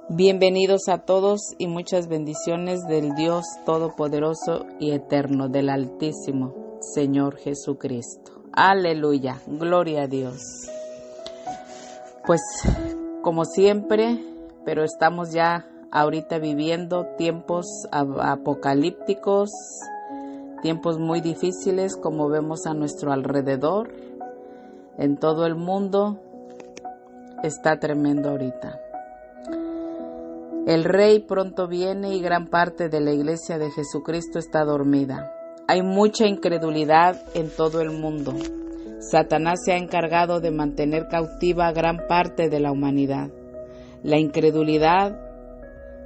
Bienvenidos a todos y muchas bendiciones del Dios Todopoderoso y Eterno, del Altísimo Señor Jesucristo. Aleluya, gloria a Dios. Pues como siempre, pero estamos ya ahorita viviendo tiempos apocalípticos, tiempos muy difíciles como vemos a nuestro alrededor. En todo el mundo está tremendo ahorita. El Rey pronto viene y gran parte de la Iglesia de Jesucristo está dormida. Hay mucha incredulidad en todo el mundo. Satanás se ha encargado de mantener cautiva a gran parte de la humanidad. La incredulidad,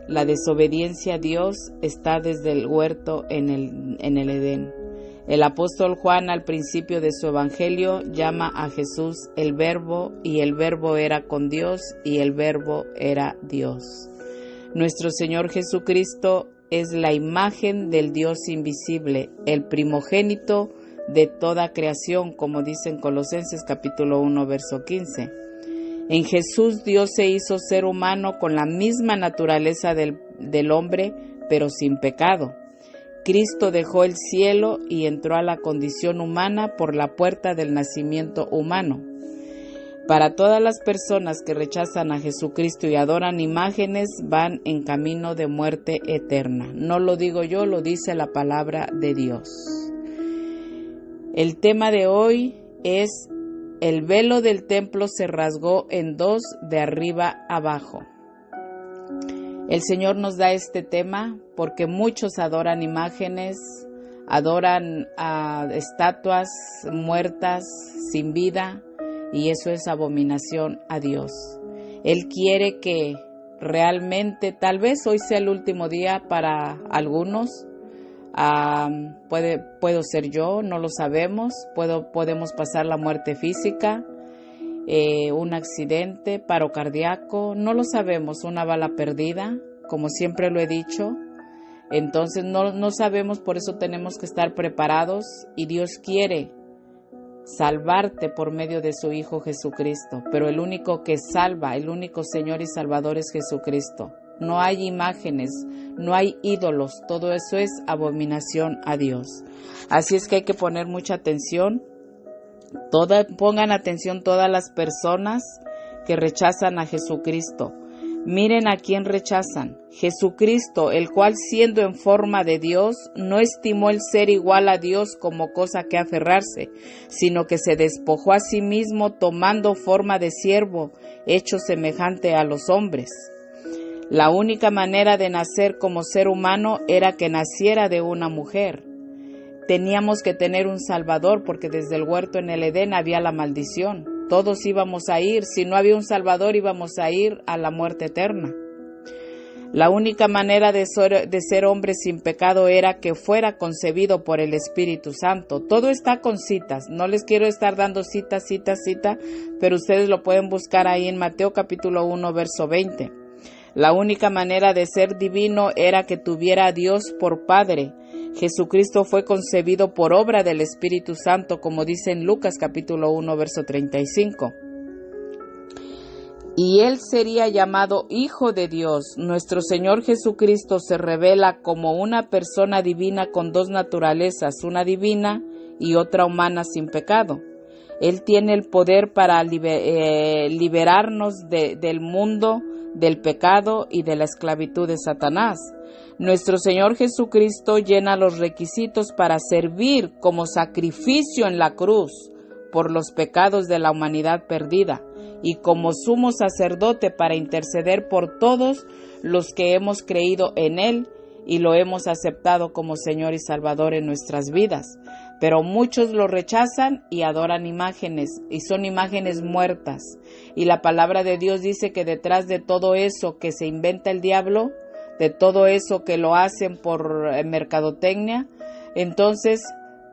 la desobediencia a Dios está desde el huerto en el Edén. El apóstol Juan al principio de su evangelio llama a Jesús el Verbo, y el Verbo era con Dios y el Verbo era Dios. Nuestro Señor Jesucristo es la imagen del Dios invisible, el primogénito de toda creación, como dice en Colosenses capítulo 1, verso 15. En Jesús Dios se hizo ser humano con la misma naturaleza del hombre, pero sin pecado. Cristo dejó el cielo y entró a la condición humana por la puerta del nacimiento humano. Para todas las personas que rechazan a Jesucristo y adoran imágenes, van en camino de muerte eterna. No lo digo yo, lo dice la palabra de Dios. El tema de hoy es: el velo del templo se rasgó en dos de arriba abajo. El Señor nos da este tema porque muchos adoran imágenes, adoran a estatuas muertas, sin vida, y eso es abominación a Dios. Él quiere que realmente, tal vez hoy sea el último día para algunos, puedo ser yo, no lo sabemos, podemos pasar la muerte física, un accidente, paro cardíaco, no lo sabemos, una bala perdida, como siempre lo he dicho. Entonces no sabemos, por eso tenemos que estar preparados, y Dios quiere salvarte por medio de su Hijo Jesucristo, pero el único que salva, el único Señor y Salvador es Jesucristo. No hay imágenes, no hay ídolos, todo eso es abominación a Dios. Así es que hay que poner mucha atención. Pongan atención todas las personas que rechazan a Jesucristo. Miren a quién rechazan. Jesucristo, el cual siendo en forma de Dios, no estimó el ser igual a Dios como cosa que aferrarse, sino que se despojó a sí mismo tomando forma de siervo, hecho semejante a los hombres. La única manera de nacer como ser humano era que naciera de una mujer. Teníamos que tener un Salvador porque desde el huerto en el Edén había la maldición. Todos íbamos a ir, si no había un Salvador íbamos a ir a la muerte eterna. La única manera de ser hombre sin pecado era que fuera concebido por el Espíritu Santo. Todo está con citas, no les quiero estar dando cita, pero ustedes lo pueden buscar ahí en Mateo capítulo 1, verso 20. La única manera de ser divino era que tuviera a Dios por Padre. Jesucristo fue concebido por obra del Espíritu Santo, como dice en Lucas capítulo 1, verso 35. Y Él sería llamado Hijo de Dios. Nuestro Señor Jesucristo se revela como una persona divina con dos naturalezas, una divina y otra humana sin pecado. Él tiene el poder para liberarnos del mundo, del pecado y de la esclavitud de Satanás. Nuestro Señor Jesucristo llena los requisitos para servir como sacrificio en la cruz por los pecados de la humanidad perdida y como sumo sacerdote para interceder por todos los que hemos creído en Él y lo hemos aceptado como Señor y Salvador en nuestras vidas. Pero muchos lo rechazan y adoran imágenes, y son imágenes muertas. Y la palabra de Dios dice que detrás de todo eso que se inventa el diablo, de todo eso que lo hacen por mercadotecnia, entonces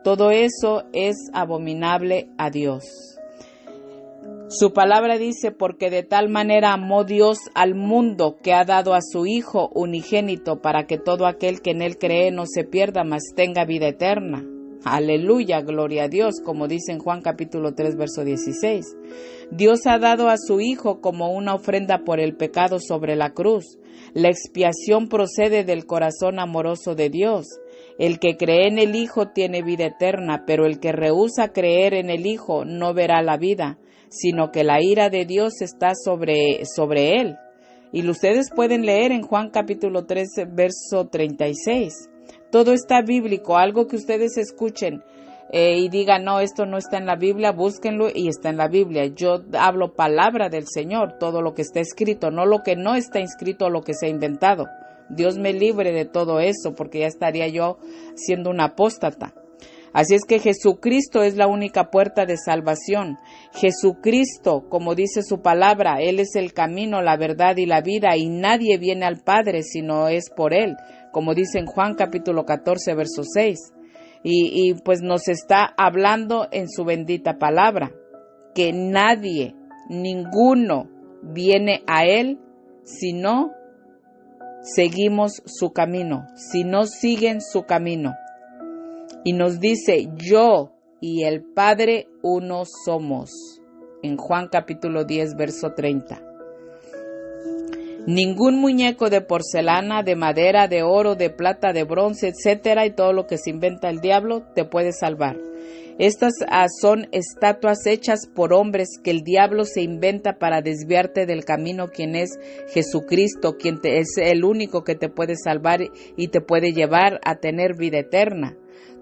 todo eso es abominable a Dios. Su palabra dice: porque de tal manera amó Dios al mundo que ha dado a su Hijo unigénito para que todo aquel que en Él cree no se pierda, mas tenga vida eterna. Aleluya, gloria a Dios, como dice en Juan capítulo 3, verso 16. Dios ha dado a su Hijo como una ofrenda por el pecado sobre la cruz. La expiación procede del corazón amoroso de Dios. El que cree en el Hijo tiene vida eterna, pero el que rehúsa creer en el Hijo no verá la vida, sino que la ira de Dios está sobre él. Y ustedes pueden leer en Juan capítulo 3, verso 36. Todo está bíblico, algo que ustedes escuchen y digan, no, esto no está en la Biblia, búsquenlo y está en la Biblia. Yo hablo palabra del Señor, todo lo que está escrito, no lo que no está escrito o lo que se ha inventado. Dios me libre de todo eso, porque ya estaría yo siendo una apóstata. Así es que Jesucristo es la única puerta de salvación. Jesucristo, como dice su palabra, Él es el camino, la verdad y la vida, y nadie viene al Padre si no es por Él, como dice en Juan capítulo 14, verso 6. Y pues nos está hablando en su bendita palabra, que nadie, ninguno viene a Él si no seguimos su camino, si no siguen su camino. Y nos dice, yo y el Padre uno somos, en Juan capítulo 10, verso 30. Ningún muñeco de porcelana, de madera, de oro, de plata, de bronce, etcétera, y todo lo que se inventa el diablo, te puede salvar. Estas son estatuas hechas por hombres que el diablo se inventa para desviarte del camino, quien es Jesucristo, quien es el único que te puede salvar y te puede llevar a tener vida eterna.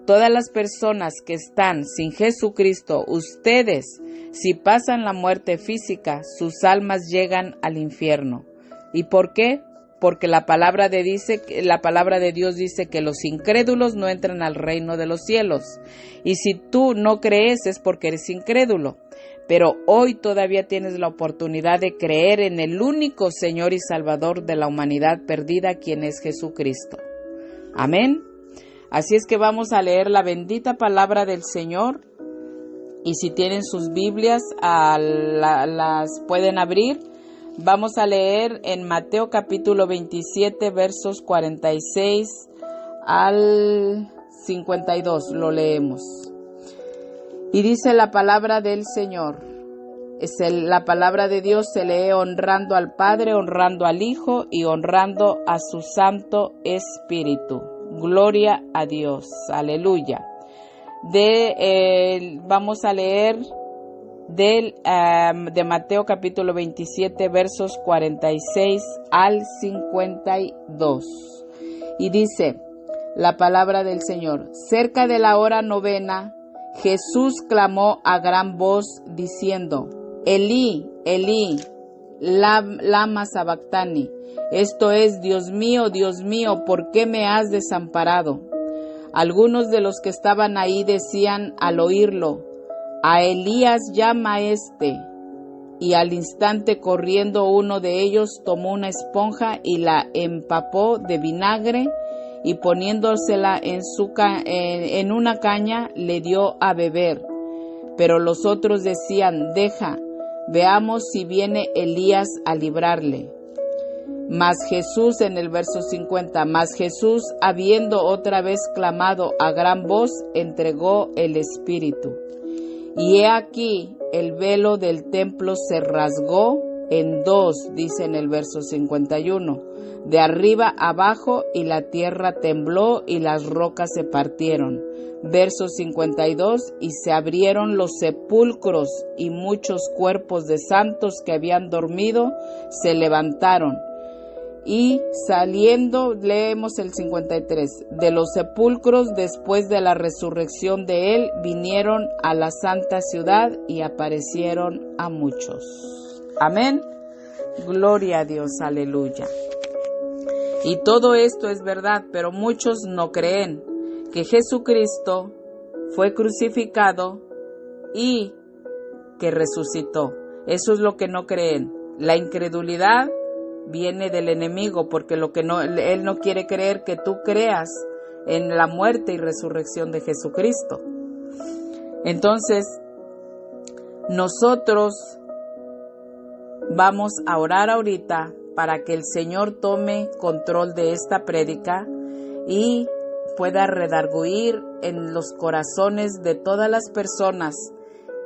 Todas las personas que están sin Jesucristo, ustedes, si pasan la muerte física, sus almas llegan al infierno. ¿Y por qué? Porque la palabra de Dios dice que los incrédulos no entran al reino de los cielos. Y si tú no crees es porque eres incrédulo. Pero hoy todavía tienes la oportunidad de creer en el único Señor y Salvador de la humanidad perdida, quien es Jesucristo. Amén. Así es que vamos a leer la bendita palabra del Señor. Y si tienen sus Biblias, las pueden abrir. Vamos a leer en Mateo capítulo 27, versos 46 al 52. Lo leemos. Y dice la palabra del Señor. La palabra de Dios se lee honrando al Padre, honrando al Hijo y honrando a su Santo Espíritu. Gloria a Dios. Aleluya. Vamos a leer de Mateo capítulo 27 versos 46 al 52. Y dice la palabra del Señor: cerca de la hora novena, Jesús clamó a gran voz diciendo: Elí, Elí, lama sabactani. Esto es, Dios mío, ¿por qué me has desamparado? Algunos de los que estaban ahí decían al oírlo: a Elías llama este. Y al instante, corriendo uno de ellos, tomó una esponja y la empapó de vinagre, y poniéndosela en una caña, le dio a beber. Pero los otros decían: deja, veamos si viene Elías a librarle. Mas Jesús, en el verso 50, mas Jesús, habiendo otra vez clamado a gran voz, entregó el Espíritu. Y he aquí, el velo del templo se rasgó en dos, dice en el verso 51, de arriba abajo, y la tierra tembló y las rocas se partieron. Verso 52, y se abrieron los sepulcros, y muchos cuerpos de santos que habían dormido se levantaron. Y saliendo, leemos el 53, de los sepulcros después de la resurrección de él, vinieron a la santa ciudad y aparecieron a muchos. Amén. Gloria a Dios, aleluya. Y todo esto es verdad, pero muchos no creen que Jesucristo fue crucificado y que resucitó. Eso es lo que no creen. La incredulidad viene del enemigo, porque él no quiere creer que tú creas en la muerte y resurrección de Jesucristo. Entonces, nosotros vamos a orar ahorita para que el Señor tome control de esta prédica y pueda redarguir en los corazones de todas las personas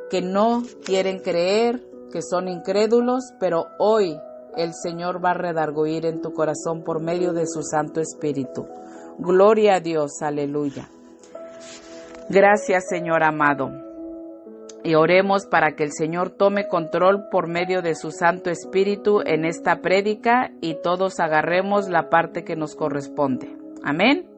que no quieren creer, que son incrédulos, pero hoy el Señor va a redarguir en tu corazón por medio de su Santo Espíritu. Gloria a Dios, aleluya. Gracias, Señor amado. Y oremos para que el Señor tome control por medio de su Santo Espíritu en esta prédica y todos agarremos la parte que nos corresponde. Amén.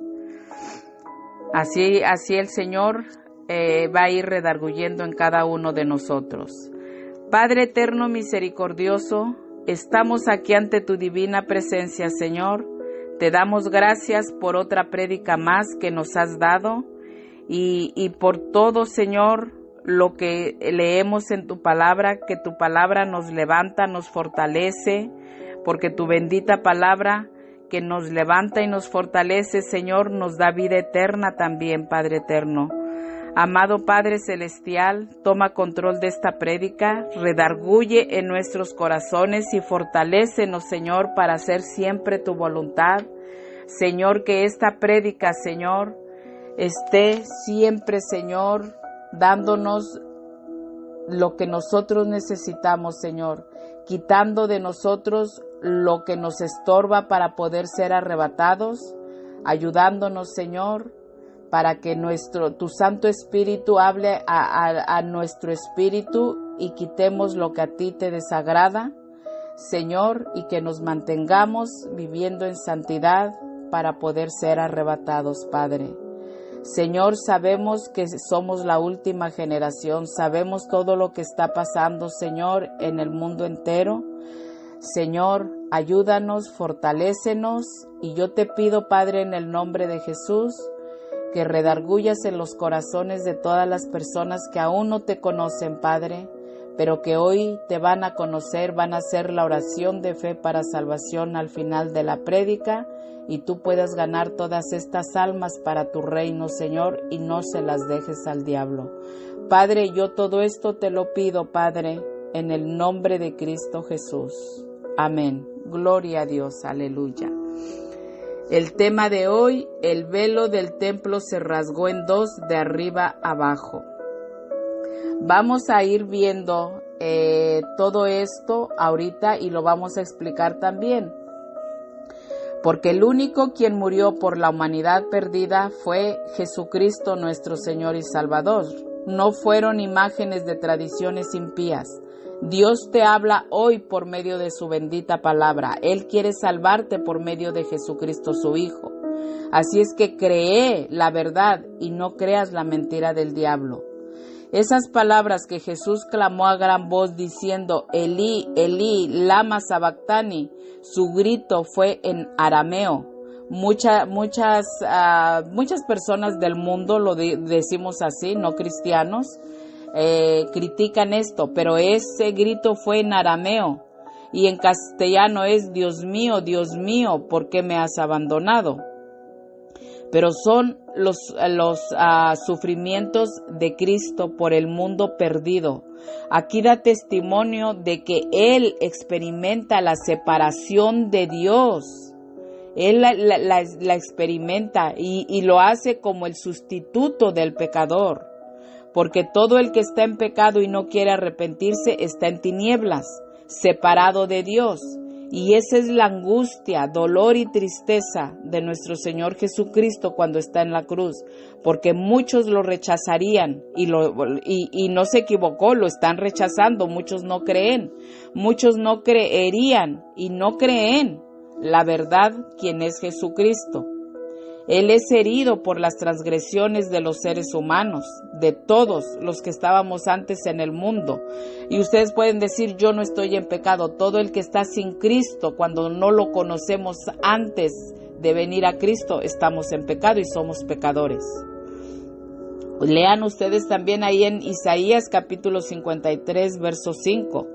Así el Señor va a ir redarguyendo en cada uno de nosotros. Padre eterno misericordioso, estamos aquí ante tu divina presencia, Señor. Te damos gracias por otra prédica más que nos has dado y por todo, Señor, lo que leemos en tu palabra, que tu palabra nos levanta, nos fortalece, porque tu bendita palabra que nos levanta y nos fortalece, Señor, nos da vida eterna también, Padre eterno. Amado Padre Celestial, toma control de esta prédica, redarguye en nuestros corazones y fortalécenos, Señor, para hacer siempre tu voluntad. Señor, que esta prédica, Señor, esté siempre, Señor, dándonos lo que nosotros necesitamos, Señor, quitando de nosotros lo que nos estorba para poder ser arrebatados, ayudándonos, Señor, para que tu Santo Espíritu hable a nuestro espíritu y quitemos lo que a ti te desagrada, Señor, y que nos mantengamos viviendo en santidad para poder ser arrebatados, Padre. Señor, sabemos que somos la última generación, sabemos todo lo que está pasando, Señor, en el mundo entero. Señor, ayúdanos, fortalécenos, y yo te pido, Padre, en el nombre de Jesús, que redarguyas en los corazones de todas las personas que aún no te conocen, Padre, pero que hoy te van a conocer, van a hacer la oración de fe para salvación al final de la prédica, y tú puedas ganar todas estas almas para tu reino, Señor, y no se las dejes al diablo. Padre, yo todo esto te lo pido, Padre, en el nombre de Cristo Jesús. Amén. Gloria a Dios. Aleluya. El tema de hoy, el velo del templo se rasgó en dos de arriba abajo. Vamos a ir viendo todo esto ahorita y lo vamos a explicar también. Porque el único quien murió por la humanidad perdida fue Jesucristo nuestro Señor y Salvador. No fueron imágenes de tradiciones impías. Dios te habla hoy por medio de su bendita palabra. Él quiere salvarte por medio de Jesucristo su Hijo. Así es que cree la verdad y no creas la mentira del diablo. Esas palabras que Jesús clamó a gran voz diciendo, Elí, Elí, lama sabactani, su grito fue en arameo. Muchas personas del mundo lo decimos así, no cristianos, critican esto, pero ese grito fue en arameo y en castellano es Dios mío, ¿por qué me has abandonado? Pero son los sufrimientos de Cristo por el mundo perdido. Aquí da testimonio de que Él experimenta la separación de Dios. Él la experimenta y lo hace como el sustituto del pecador. Porque todo el que está en pecado y no quiere arrepentirse está en tinieblas, separado de Dios. Y esa es la angustia, dolor y tristeza de nuestro Señor Jesucristo cuando está en la cruz, porque muchos lo rechazarían y no se equivocó, lo están rechazando, muchos no creen, muchos no creerían y no creen la verdad, quien es Jesucristo. Él es herido por las transgresiones de los seres humanos, de todos los que estábamos antes en el mundo. Y ustedes pueden decir, yo no estoy en pecado. Todo el que está sin Cristo, cuando no lo conocemos antes de venir a Cristo, estamos en pecado y somos pecadores. Lean ustedes también ahí en Isaías capítulo 53, verso 5.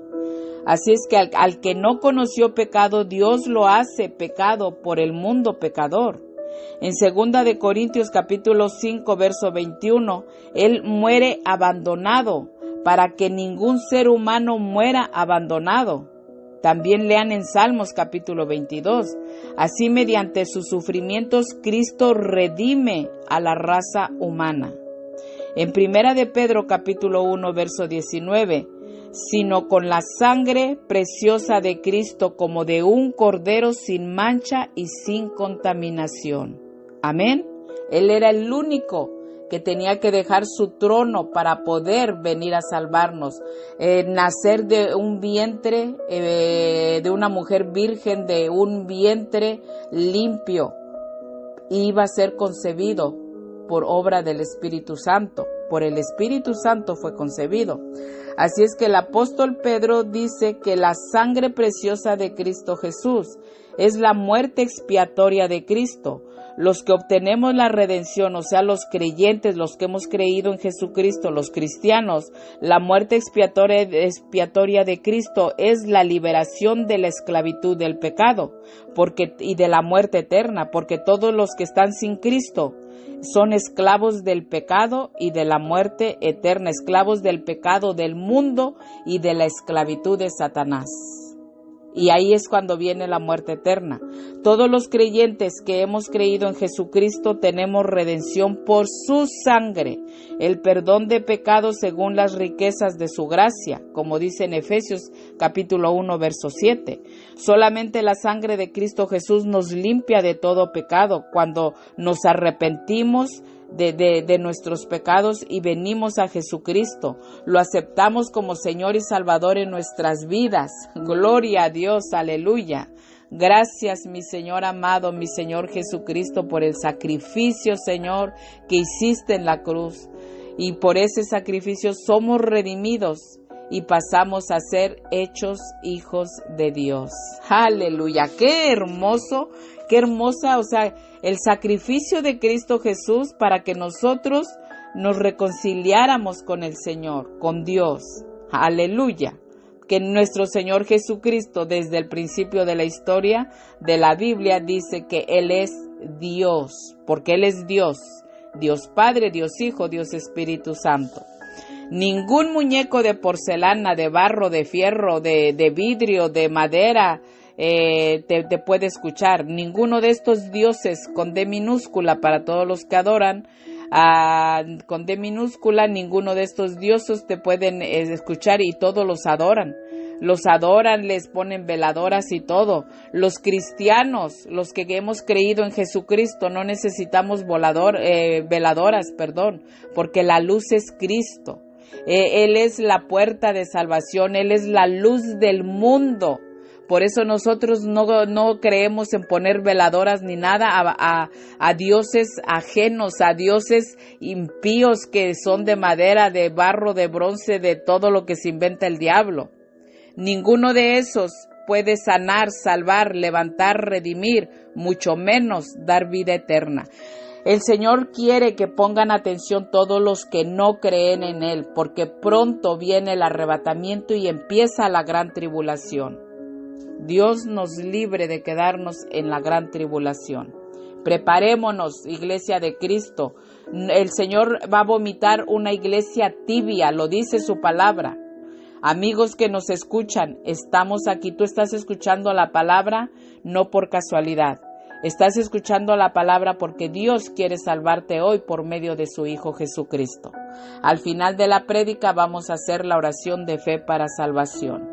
Así es que al que no conoció pecado, Dios lo hace pecado por el mundo pecador. En 2 de Corintios capítulo 5 verso 21, Él muere abandonado para que ningún ser humano muera abandonado. También lean en Salmos capítulo 22. Así, mediante sus sufrimientos, Cristo redime a la raza humana. En Primera de Pedro capítulo 1 verso 19, sino con la sangre preciosa de Cristo como de un cordero sin mancha y sin contaminación. Amén. Él era el único que tenía que dejar su trono para poder venir a salvarnos, nacer de un vientre, de una mujer virgen, de un vientre limpio, iba a ser concebido por obra del Espíritu Santo. Por el Espíritu Santo fue concebido. Así es que el apóstol Pedro dice que la sangre preciosa de Cristo Jesús es la muerte expiatoria de Cristo. Los que obtenemos la redención, o sea, los creyentes, los que hemos creído en Jesucristo, los cristianos, la muerte expiatoria de Cristo es la liberación de la esclavitud del pecado y de la muerte eterna, porque todos los que están sin Cristo son esclavos del pecado y de la muerte eterna, esclavos del pecado del mundo y de la esclavitud de Satanás. Y ahí es cuando viene la muerte eterna. Todos los creyentes que hemos creído en Jesucristo tenemos redención por su sangre, el perdón de pecados según las riquezas de su gracia, como dice en Efesios capítulo 1 verso 7. Solamente la sangre de Cristo Jesús nos limpia de todo pecado cuando nos arrepentimos de nuestros pecados y venimos a Jesucristo, lo aceptamos como Señor y Salvador en nuestras vidas. Gloria a Dios, aleluya. Gracias, mi Señor amado, mi Señor Jesucristo, por el sacrificio, Señor, que hiciste en la cruz. Y por ese sacrificio somos redimidos y pasamos a ser hechos hijos de Dios. Aleluya, qué hermoso, qué hermosa, o sea, el sacrificio de Cristo Jesús para que nosotros nos reconciliáramos con el Señor, con Dios. Aleluya. Que nuestro Señor Jesucristo, desde el principio de la historia de la Biblia, dice que Él es Dios, porque Él es Dios. Dios Padre, Dios Hijo, Dios Espíritu Santo. Ningún muñeco de porcelana, de barro, de fierro, de vidrio, de madera, te puede escuchar. Ninguno de estos dioses con D minúscula para todos los que adoran, con D minúscula, ninguno de estos dioses te pueden escuchar y todos los adoran. Los adoran, les ponen veladoras y todo. Los cristianos, los que hemos creído en Jesucristo, no necesitamos veladoras, porque la luz es Cristo. Él es la puerta de salvación, Él es la luz del mundo. Por eso nosotros no creemos en poner veladoras ni nada a dioses ajenos, a dioses impíos que son de madera, de barro, de bronce, de todo lo que se inventa el diablo. Ninguno de esos puede sanar, salvar, levantar, redimir, mucho menos dar vida eterna. El Señor quiere que pongan atención todos los que no creen en Él, porque pronto viene el arrebatamiento y empieza la gran tribulación. Dios nos libre de quedarnos en la gran tribulación. Preparémonos, iglesia de Cristo. El Señor va a vomitar una iglesia tibia, lo dice su palabra. Amigos que nos escuchan, estamos aquí. Tú estás escuchando la palabra no por casualidad. Estás escuchando la palabra porque Dios quiere salvarte hoy por medio de su Hijo Jesucristo. Al final de la prédica vamos a hacer la oración de fe para salvación.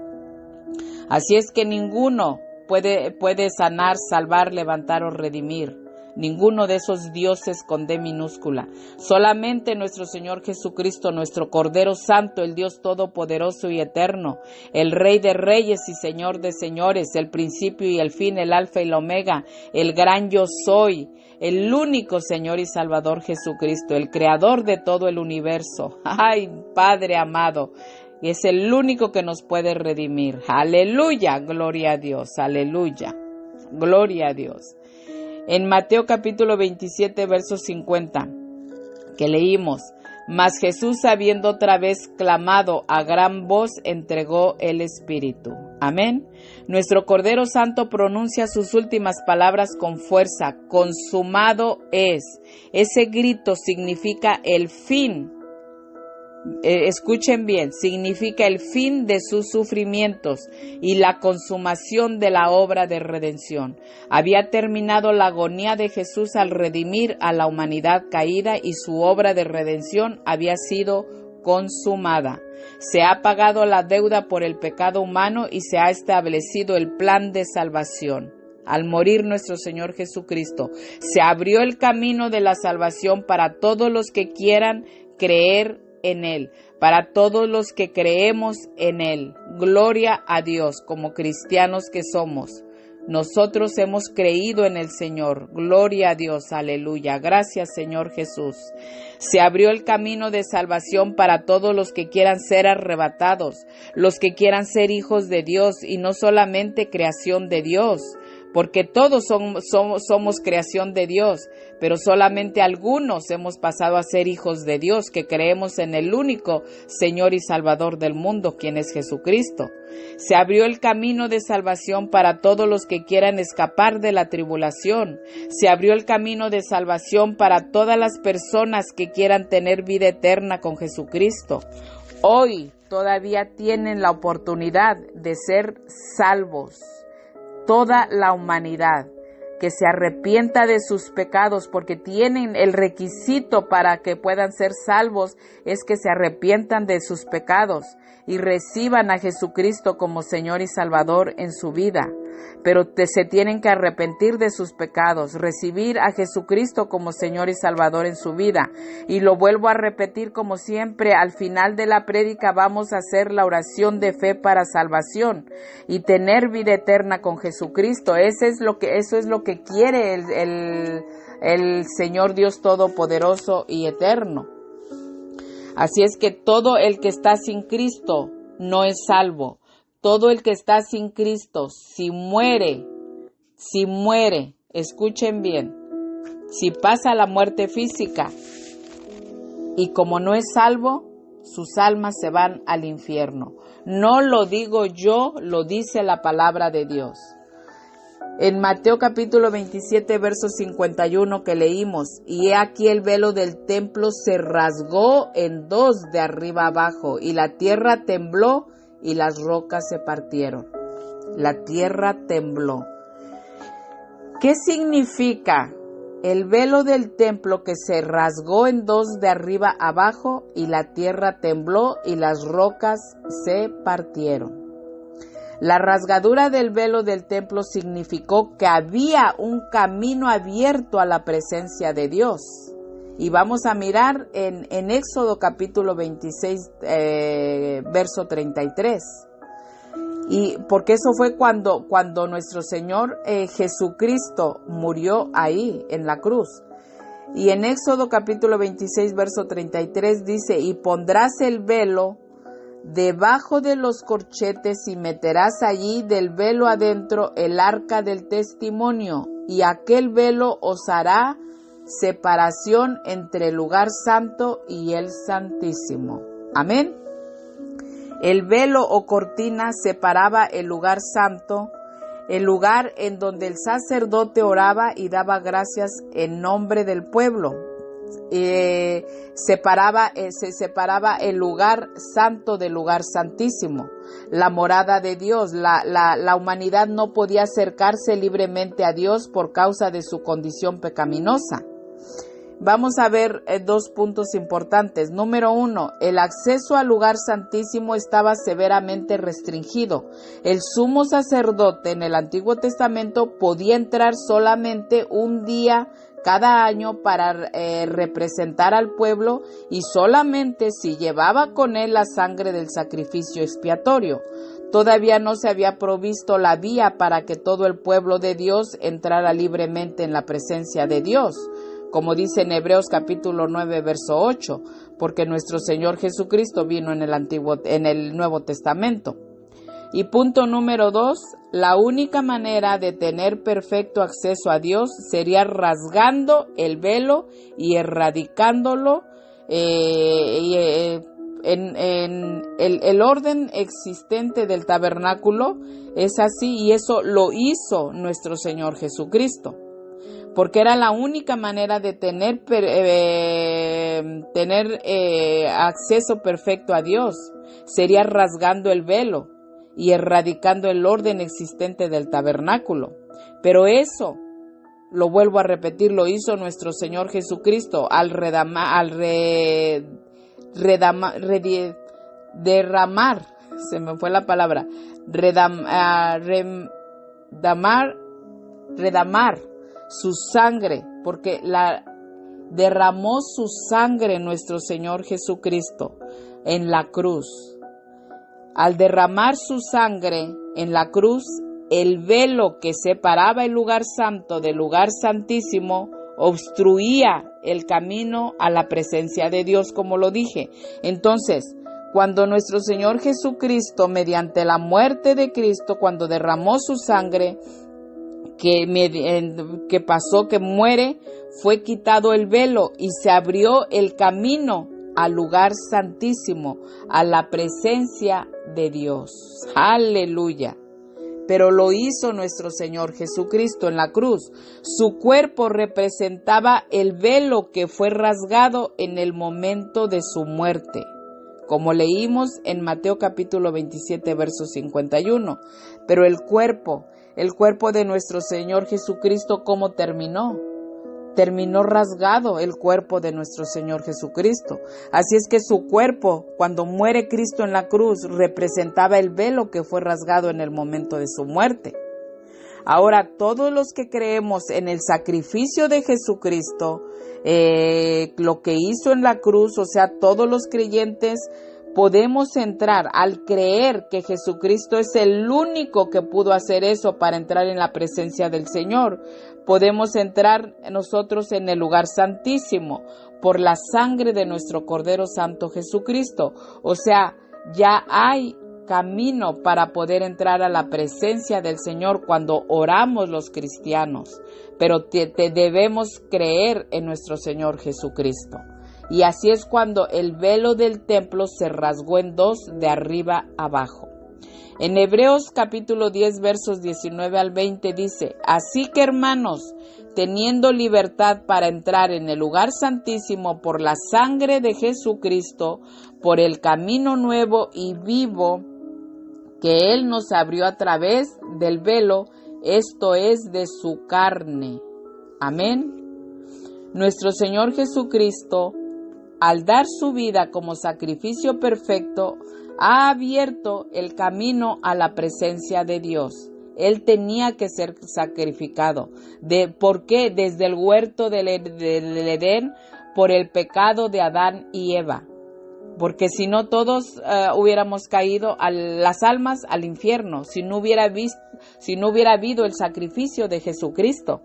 Así es que ninguno puede sanar, salvar, levantar o redimir. Ninguno de esos dioses con D minúscula. Solamente nuestro Señor Jesucristo, nuestro Cordero Santo, el Dios Todopoderoso y Eterno, el Rey de Reyes y Señor de Señores, el principio y el fin, el Alfa y el Omega, el gran yo soy, el único Señor y Salvador Jesucristo, el Creador de todo el universo. ¡Ay, Padre amado! Y es el único que nos puede redimir. ¡Aleluya! Gloria a Dios. ¡Aleluya! Gloria a Dios. En Mateo capítulo 27, verso 50, que leímos, mas Jesús, habiendo otra vez clamado a gran voz, entregó el Espíritu. Amén. Nuestro Cordero Santo pronuncia sus últimas palabras con fuerza. Consumado es. Ese grito significa el fin Escuchen bien, significa el fin de sus sufrimientos y la consumación de la obra de redención. Había terminado la agonía de Jesús al redimir a la humanidad caída y su obra de redención había sido consumada. Se ha pagado la deuda por el pecado humano y se ha establecido el plan de salvación. Al morir nuestro Señor Jesucristo, se abrió el camino de la salvación para todos los que quieran creer en Él, para todos los que creemos en Él. Gloria a Dios, como cristianos que somos. Nosotros hemos creído en el Señor. Gloria a Dios, aleluya. Gracias, Señor Jesús. Se abrió el camino de salvación para todos los que quieran ser arrebatados, los que quieran ser hijos de Dios y no solamente creación de Dios, porque todos somos creación de Dios, pero solamente algunos hemos pasado a ser hijos de Dios, que creemos en el único Señor y Salvador del mundo, quien es Jesucristo. Se abrió el camino de salvación para todos los que quieran escapar de la tribulación. Se abrió el camino de salvación para todas las personas que quieran tener vida eterna con Jesucristo. Hoy todavía tienen la oportunidad de ser salvos. Toda la humanidad que se arrepienta de sus pecados, porque tienen el requisito para que puedan ser salvos, es que se arrepientan de sus pecados y reciban a Jesucristo como Señor y Salvador en su vida. Pero se tienen que arrepentir de sus pecados, recibir a Jesucristo como Señor y Salvador en su vida. Y lo vuelvo a repetir como siempre, al final de la prédica vamos a hacer la oración de fe para salvación y tener vida eterna con Jesucristo. Eso es lo que quiere el Señor Dios Todopoderoso y Eterno. Así es que todo el que está sin Cristo no es salvo. Todo el que está sin Cristo, si muere, escuchen bien, si pasa la muerte física y como no es salvo, sus almas se van al infierno. No lo digo yo, lo dice la palabra de Dios. En Mateo capítulo 27, verso 51 que leímos, y he aquí el velo del templo se rasgó en dos de arriba abajo, y la tierra tembló, y las rocas se partieron. La tierra tembló. ¿Qué significa el velo del templo que se rasgó en dos de arriba abajo y la tierra tembló y las rocas se partieron? La rasgadura del velo del templo significó que había un camino abierto a la presencia de Dios. Y vamos a mirar en Éxodo capítulo 26, verso 33. Y porque eso fue cuando nuestro Señor Jesucristo murió ahí en la cruz. Y en Éxodo capítulo 26, verso 33 dice, y pondrás el velo debajo de los corchetes y meterás allí del velo adentro el arca del testimonio, y aquel velo os hará separación entre el lugar santo y el santísimo. Amén. El velo o cortina separaba el lugar santo, el lugar en donde el sacerdote oraba y daba gracias en nombre del pueblo. Se separaba el lugar santo del lugar santísimo, la morada de Dios. La humanidad no podía acercarse libremente a Dios por causa de su condición pecaminosa. Vamos a ver dos puntos importantes. Número 1, el acceso al lugar santísimo estaba severamente restringido. El sumo sacerdote en el Antiguo Testamento podía entrar solamente un día cada año para representar al pueblo y solamente si llevaba con él la sangre del sacrificio expiatorio. Todavía no se había provisto la vía para que todo el pueblo de Dios entrara libremente en la presencia de Dios, como dice en Hebreos capítulo 9, verso 8, porque nuestro Señor Jesucristo vino en el Nuevo Testamento. Y punto número 2, la única manera de tener perfecto acceso a Dios sería rasgando el velo y erradicándolo. En el orden existente del tabernáculo es así, y eso lo hizo nuestro Señor Jesucristo, porque era la única manera de tener tener acceso perfecto a Dios sería rasgando el velo y erradicando el orden existente del tabernáculo. Pero eso, lo vuelvo a repetir, lo hizo nuestro Señor Jesucristo al derramar, se me fue la palabra, redamar su sangre, porque derramó su sangre nuestro Señor Jesucristo en la cruz. Al derramar su sangre en la cruz, el velo que separaba el lugar santo del lugar santísimo obstruía el camino a la presencia de Dios, como lo dije. Entonces, cuando nuestro Señor Jesucristo, mediante la muerte de Cristo, cuando derramó su sangre, que pasó, que muere, fue quitado el velo y se abrió el camino al lugar santísimo, a la presencia de Dios. Aleluya. Pero lo hizo nuestro Señor Jesucristo en la cruz. Su cuerpo representaba el velo que fue rasgado en el momento de su muerte, como leímos en Mateo capítulo 27, verso 51. Pero el cuerpo de nuestro Señor Jesucristo, ¿cómo terminó? Terminó rasgado el cuerpo de nuestro Señor Jesucristo. Así es que su cuerpo, cuando muere Cristo en la cruz, representaba el velo que fue rasgado en el momento de su muerte. Ahora, todos los que creemos en el sacrificio de Jesucristo, lo que hizo en la cruz, o sea, todos los creyentes, podemos entrar al creer que Jesucristo es el único que pudo hacer eso para entrar en la presencia del Señor. Podemos entrar nosotros en el lugar santísimo por la sangre de nuestro Cordero Santo Jesucristo. O sea, ya hay camino para poder entrar a la presencia del Señor cuando oramos los cristianos. Pero debemos creer en nuestro Señor Jesucristo. Y así es cuando el velo del templo se rasgó en dos de arriba abajo. En Hebreos capítulo 10 versos 19 al 20 dice: así que hermanos, teniendo libertad para entrar en el lugar santísimo por la sangre de Jesucristo, por el camino nuevo y vivo que Él nos abrió a través del velo, esto es de su carne. Amén. Nuestro Señor Jesucristo, al dar su vida como sacrificio perfecto, ha abierto el camino a la presencia de Dios. Él tenía que ser sacrificado. ¿Por qué? Desde el huerto del Edén, por el pecado de Adán y Eva. Porque si no, todos hubiéramos caído las almas al infierno, si no hubiera habido el sacrificio de Jesucristo.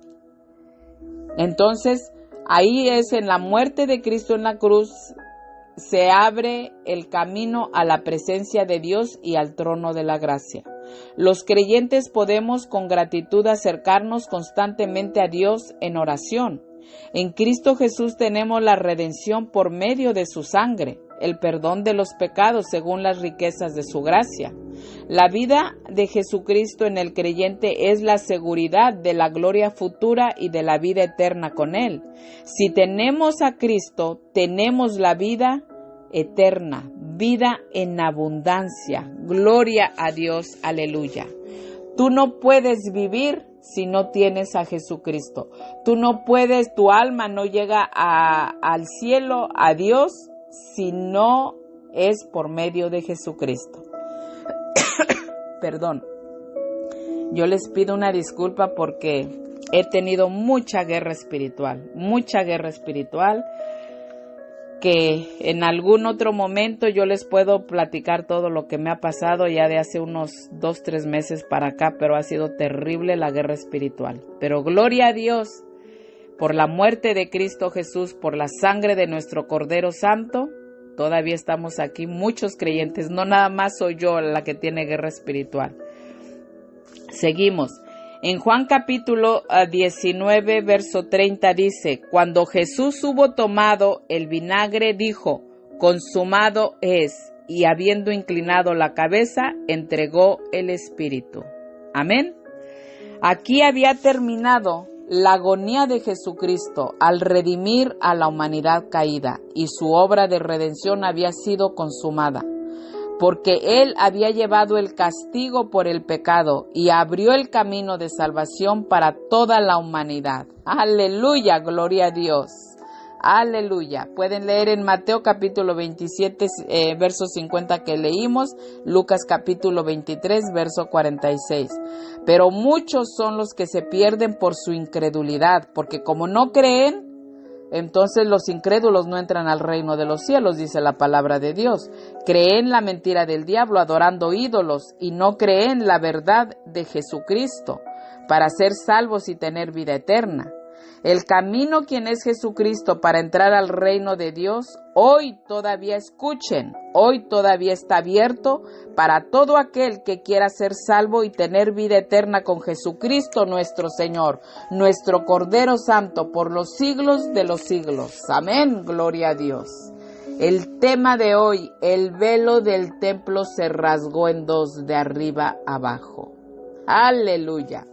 Entonces, ahí es en la muerte de Cristo en la cruz, se abre el camino a la presencia de Dios y al trono de la gracia. Los creyentes podemos con gratitud acercarnos constantemente a Dios en oración. En Cristo Jesús tenemos la redención por medio de su sangre, el perdón de los pecados según las riquezas de su gracia. La vida de Jesucristo en el creyente es la seguridad de la gloria futura y de la vida eterna con Él. Si tenemos a Cristo, tenemos la vida eterna, vida en abundancia. Gloria a Dios, aleluya. Tú no puedes vivir si no tienes a Jesucristo. Tú no puedes, tu alma no llega al cielo, a Dios, si no es por medio de Jesucristo. Perdón. Yo les pido una disculpa porque he tenido mucha guerra espiritual, que en algún otro momento yo les puedo platicar todo lo que me ha pasado ya de hace unos 2-3 meses para acá, pero ha sido terrible la guerra espiritual. Pero gloria a Dios por la muerte de Cristo Jesús, por la sangre de nuestro Cordero Santo. Todavía estamos aquí muchos creyentes, no nada más soy yo la que tiene guerra espiritual. Seguimos. En Juan capítulo 19, verso 30 dice: cuando Jesús hubo tomado el vinagre, dijo: consumado es, y habiendo inclinado la cabeza, entregó el espíritu. Amén. Aquí había terminado la agonía de Jesucristo al redimir a la humanidad caída, y su obra de redención había sido consumada, porque Él había llevado el castigo por el pecado y abrió el camino de salvación para toda la humanidad. Aleluya, gloria a Dios. Aleluya. Pueden leer en Mateo capítulo 27, verso 50 que leímos, Lucas capítulo 23, verso 46. Pero muchos son los que se pierden por su incredulidad, porque como no creen, entonces los incrédulos no entran al reino de los cielos, dice la palabra de Dios. Creen la mentira del diablo, adorando ídolos, y no creen la verdad de Jesucristo, para ser salvos y tener vida eterna. El camino, quien es Jesucristo, para entrar al reino de Dios, hoy todavía escuchen, hoy todavía está abierto para todo aquel que quiera ser salvo y tener vida eterna con Jesucristo nuestro Señor, nuestro Cordero Santo, por los siglos de los siglos. Amén, gloria a Dios. El tema de hoy, el velo del templo se rasgó en dos, de arriba abajo. Aleluya.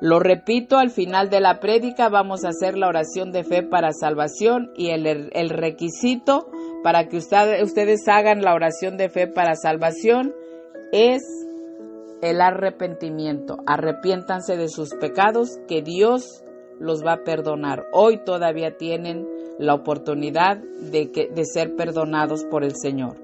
Lo repito, al final de la prédica vamos a hacer la oración de fe para salvación, y el requisito para que ustedes hagan la oración de fe para salvación es el arrepentimiento. Arrepiéntanse de sus pecados, que Dios los va a perdonar. Hoy todavía tienen la oportunidad de ser perdonados por el Señor.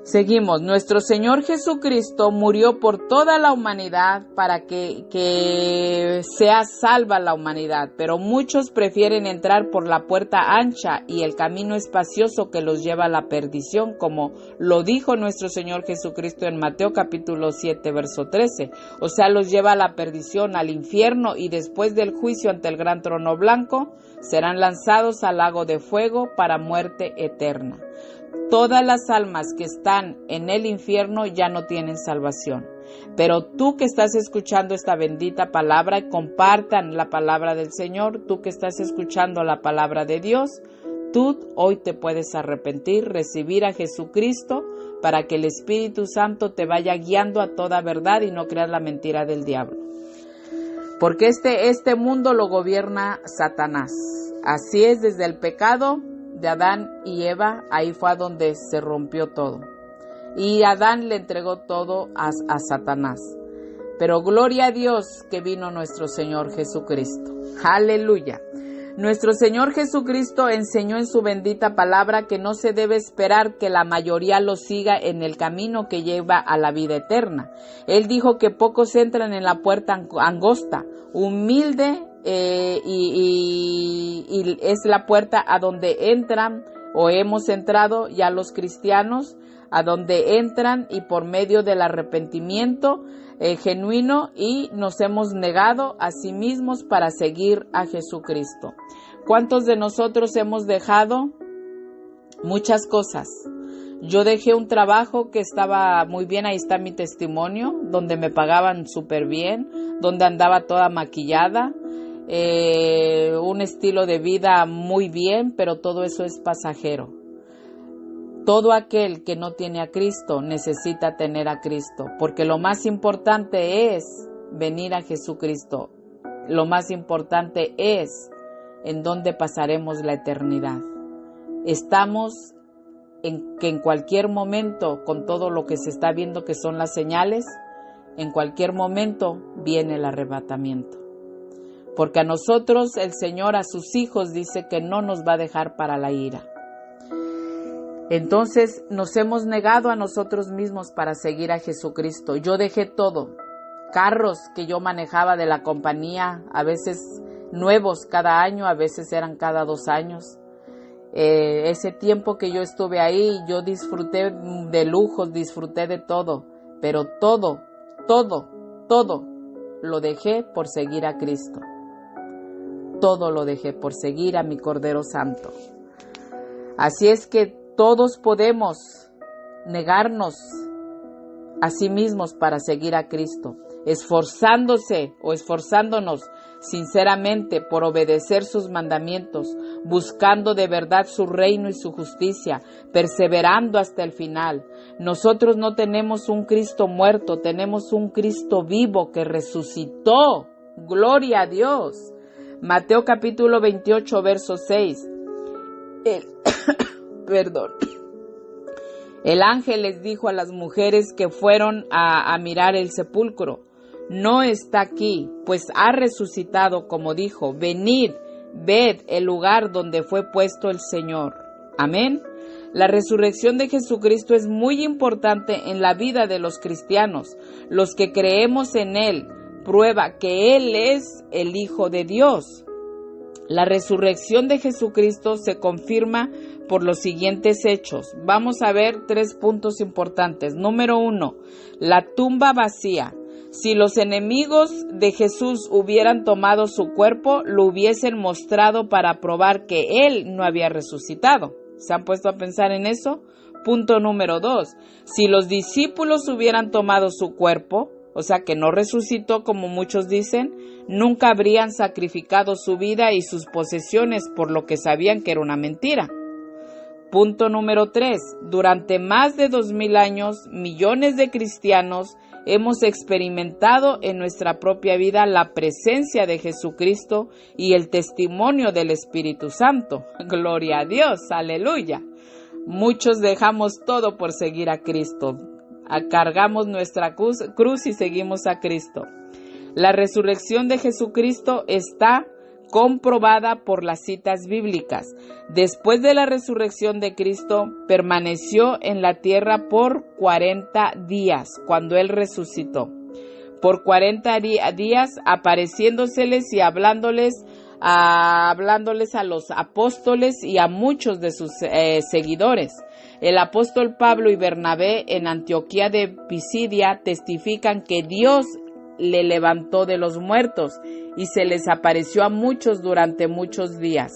Seguimos. Nuestro Señor Jesucristo murió por toda la humanidad para que sea salva la humanidad, pero muchos prefieren entrar por la puerta ancha y el camino espacioso que los lleva a la perdición, como lo dijo nuestro Señor Jesucristo en Mateo capítulo 7, verso 13. O sea, los lleva a la perdición, al infierno, y después del juicio ante el gran trono blanco serán lanzados al lago de fuego para muerte eterna. Todas las almas que están en el infierno ya no tienen salvación. Pero tú que estás escuchando esta bendita palabra, compartan la palabra del Señor. Tú que estás escuchando la palabra de Dios, tú hoy te puedes arrepentir, recibir a Jesucristo, para que el Espíritu Santo te vaya guiando a toda verdad y no creas la mentira del diablo. Porque este mundo lo gobierna Satanás. Así es, desde el pecado de Adán y Eva, ahí fue a donde se rompió todo. Y Adán le entregó todo a Satanás. Pero gloria a Dios que vino nuestro Señor Jesucristo. Aleluya. Nuestro Señor Jesucristo enseñó en su bendita palabra que no se debe esperar que la mayoría lo siga en el camino que lleva a la vida eterna. Él dijo que pocos entran en la puerta angosta, humilde, y es la puerta a donde entran o hemos entrado ya los cristianos, a donde entran y por medio del arrepentimiento genuino, y nos hemos negado a sí mismos para seguir a Jesucristo. ¿Cuántos de nosotros hemos dejado muchas cosas? Yo dejé un trabajo que estaba muy bien, ahí está mi testimonio, donde me pagaban súper bien, donde andaba toda maquillada, un estilo de vida muy bien, pero todo eso es pasajero. Todo aquel que no tiene a Cristo necesita tener a Cristo, porque lo más importante es venir a Jesucristo. Lo más importante es en dónde pasaremos la eternidad. Estamos que en cualquier momento, con todo lo que se está viendo que son las señales, en cualquier momento viene el arrebatamiento. Porque a nosotros el Señor, a sus hijos, dice que no nos va a dejar para la ira. Entonces nos hemos negado a nosotros mismos para seguir a Jesucristo. Yo dejé todo, carros que yo manejaba de la compañía, a veces nuevos cada año, a veces eran cada 2 años. Ese tiempo que yo estuve ahí, yo disfruté de lujos, disfruté de todo, pero todo lo dejé por seguir a Cristo. Todo lo dejé por seguir a mi Cordero Santo. Así es que todos podemos negarnos a sí mismos para seguir a Cristo, esforzándonos sinceramente por obedecer sus mandamientos, buscando de verdad su reino y su justicia, perseverando hasta el final. Nosotros no tenemos un Cristo muerto, tenemos un Cristo vivo que resucitó Gloria a Dios. Mateo capítulo 28, verso 6. El ángel les dijo a las mujeres que fueron a mirar el sepulcro: no está aquí, pues ha resucitado como dijo. Venid, ved el lugar donde fue puesto el Señor. Amén. La resurrección de Jesucristo es muy importante en la vida de los cristianos. Los que creemos en Él, prueba que Él es el Hijo de Dios. La resurrección de Jesucristo se confirma por los siguientes hechos. Vamos a ver 3 puntos importantes. Número 1, la tumba vacía. Si los enemigos de Jesús hubieran tomado su cuerpo, lo hubiesen mostrado para probar que Él no había resucitado. ¿Se han puesto a pensar en eso? Punto número 2, si los discípulos hubieran tomado su cuerpo, o sea que no resucitó como muchos dicen, nunca habrían sacrificado su vida y sus posesiones por lo que sabían que era una mentira. Punto número 3, durante más de 2000 años, millones de cristianos hemos experimentado en nuestra propia vida la presencia de Jesucristo y el testimonio del Espíritu Santo. Gloria a Dios, aleluya. Muchos dejamos todo por seguir a Cristo. Cargamos nuestra cruz y seguimos a Cristo. La resurrección de Jesucristo está comprobada por las citas bíblicas. Después de la resurrección de Cristo, permaneció en la tierra por 40 días, cuando Él resucitó. Por 40 días apareciéndoseles y hablándoles a los apóstoles y a muchos de sus seguidores. El apóstol Pablo y Bernabé en Antioquía de Pisidia testifican que Dios le levantó de los muertos y se les apareció a muchos durante muchos días.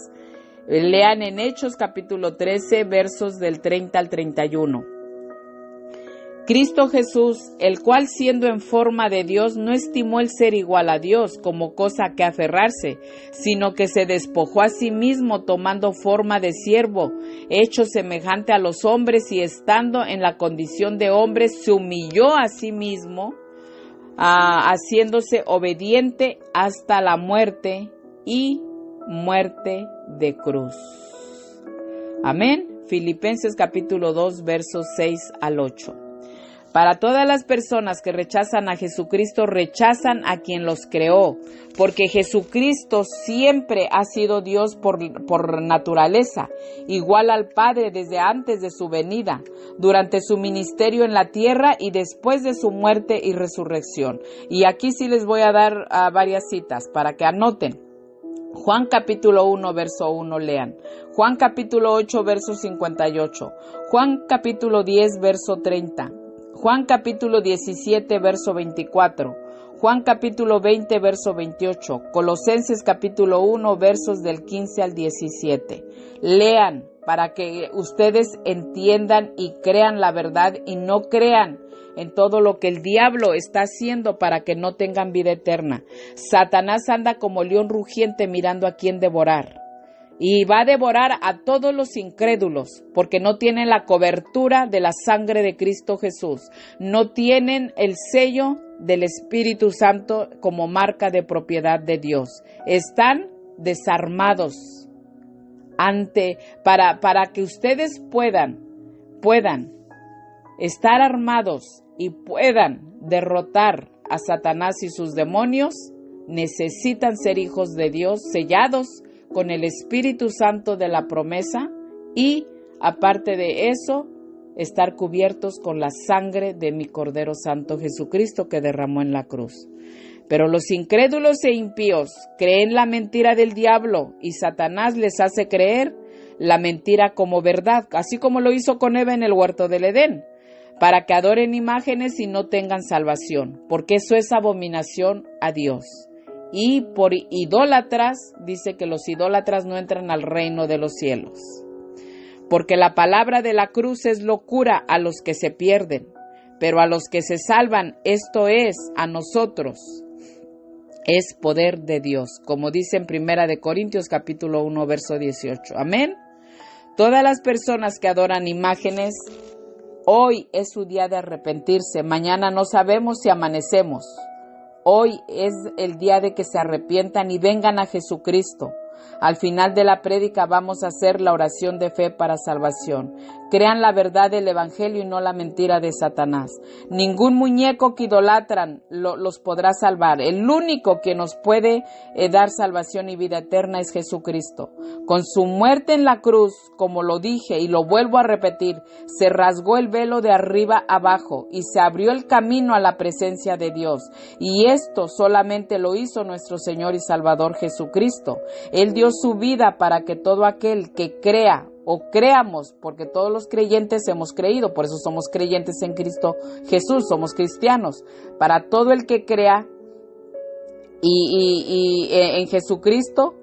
Lean en Hechos capítulo 13, versos del 30 al 31. Cristo Jesús, el cual siendo en forma de Dios, no estimó el ser igual a Dios como cosa que aferrarse, sino que se despojó a sí mismo tomando forma de siervo, hecho semejante a los hombres y estando en la condición de hombre, se humilló a sí mismo, haciéndose obediente hasta la muerte y muerte de cruz. Amén. Filipenses capítulo 2, versos 6 al 8. Para todas las personas que rechazan a Jesucristo, rechazan a quien los creó, porque Jesucristo siempre ha sido Dios por naturaleza, igual al Padre desde antes de su venida, durante su ministerio en la tierra y después de su muerte y resurrección. Y aquí sí les voy a dar varias citas para que anoten. Juan capítulo 1, verso 1, lean. Juan capítulo 8, verso 58. Juan capítulo 10, verso 30. Juan capítulo 17, verso 24, Juan capítulo 20, verso 28, Colosenses capítulo 1, versos del 15 al 17. Lean para que ustedes entiendan y crean la verdad y no crean en todo lo que el diablo está haciendo para que no tengan vida eterna. Satanás anda como león rugiente mirando a quién devorar. Y va a devorar a todos los incrédulos, porque no tienen la cobertura de la sangre de Cristo Jesús. No tienen el sello del Espíritu Santo como marca de propiedad de Dios. Están desarmados para que ustedes puedan estar armados y puedan derrotar a Satanás y sus demonios. Necesitan ser hijos de Dios, sellados con el Espíritu Santo de la promesa y, aparte de eso, estar cubiertos con la sangre de mi Cordero Santo Jesucristo que derramó en la cruz. Pero los incrédulos e impíos creen la mentira del diablo y Satanás les hace creer la mentira como verdad, así como lo hizo con Eva en el huerto del Edén, para que adoren imágenes y no tengan salvación, porque eso es abominación a Dios. Y por idólatras, dice que los idólatras no entran al reino de los cielos. Porque la palabra de la cruz es locura a los que se pierden, pero a los que se salvan, esto es, a nosotros, es poder de Dios, como dice en 1 Corintios capítulo 1, verso 18. Amén. Todas las personas que adoran imágenes, hoy es su día de arrepentirse. Mañana no sabemos si amanecemos. Hoy es el día de que se arrepientan y vengan a Jesucristo. Al final de la prédica vamos a hacer la oración de fe para salvación. Crean la verdad del Evangelio y no la mentira de Satanás. Ningún muñeco que idolatran los podrá salvar. El único que nos puede dar salvación y vida eterna es Jesucristo. Con su muerte en la cruz, como lo dije y lo vuelvo a repetir, se rasgó el velo de arriba abajo y se abrió el camino a la presencia de Dios. Y esto solamente lo hizo nuestro Señor y Salvador Jesucristo. Él dio su vida para que todo aquel que crea o creamos, porque todos los creyentes hemos creído, por eso somos creyentes en Cristo Jesús, somos cristianos. Para todo el que crea y en Jesucristo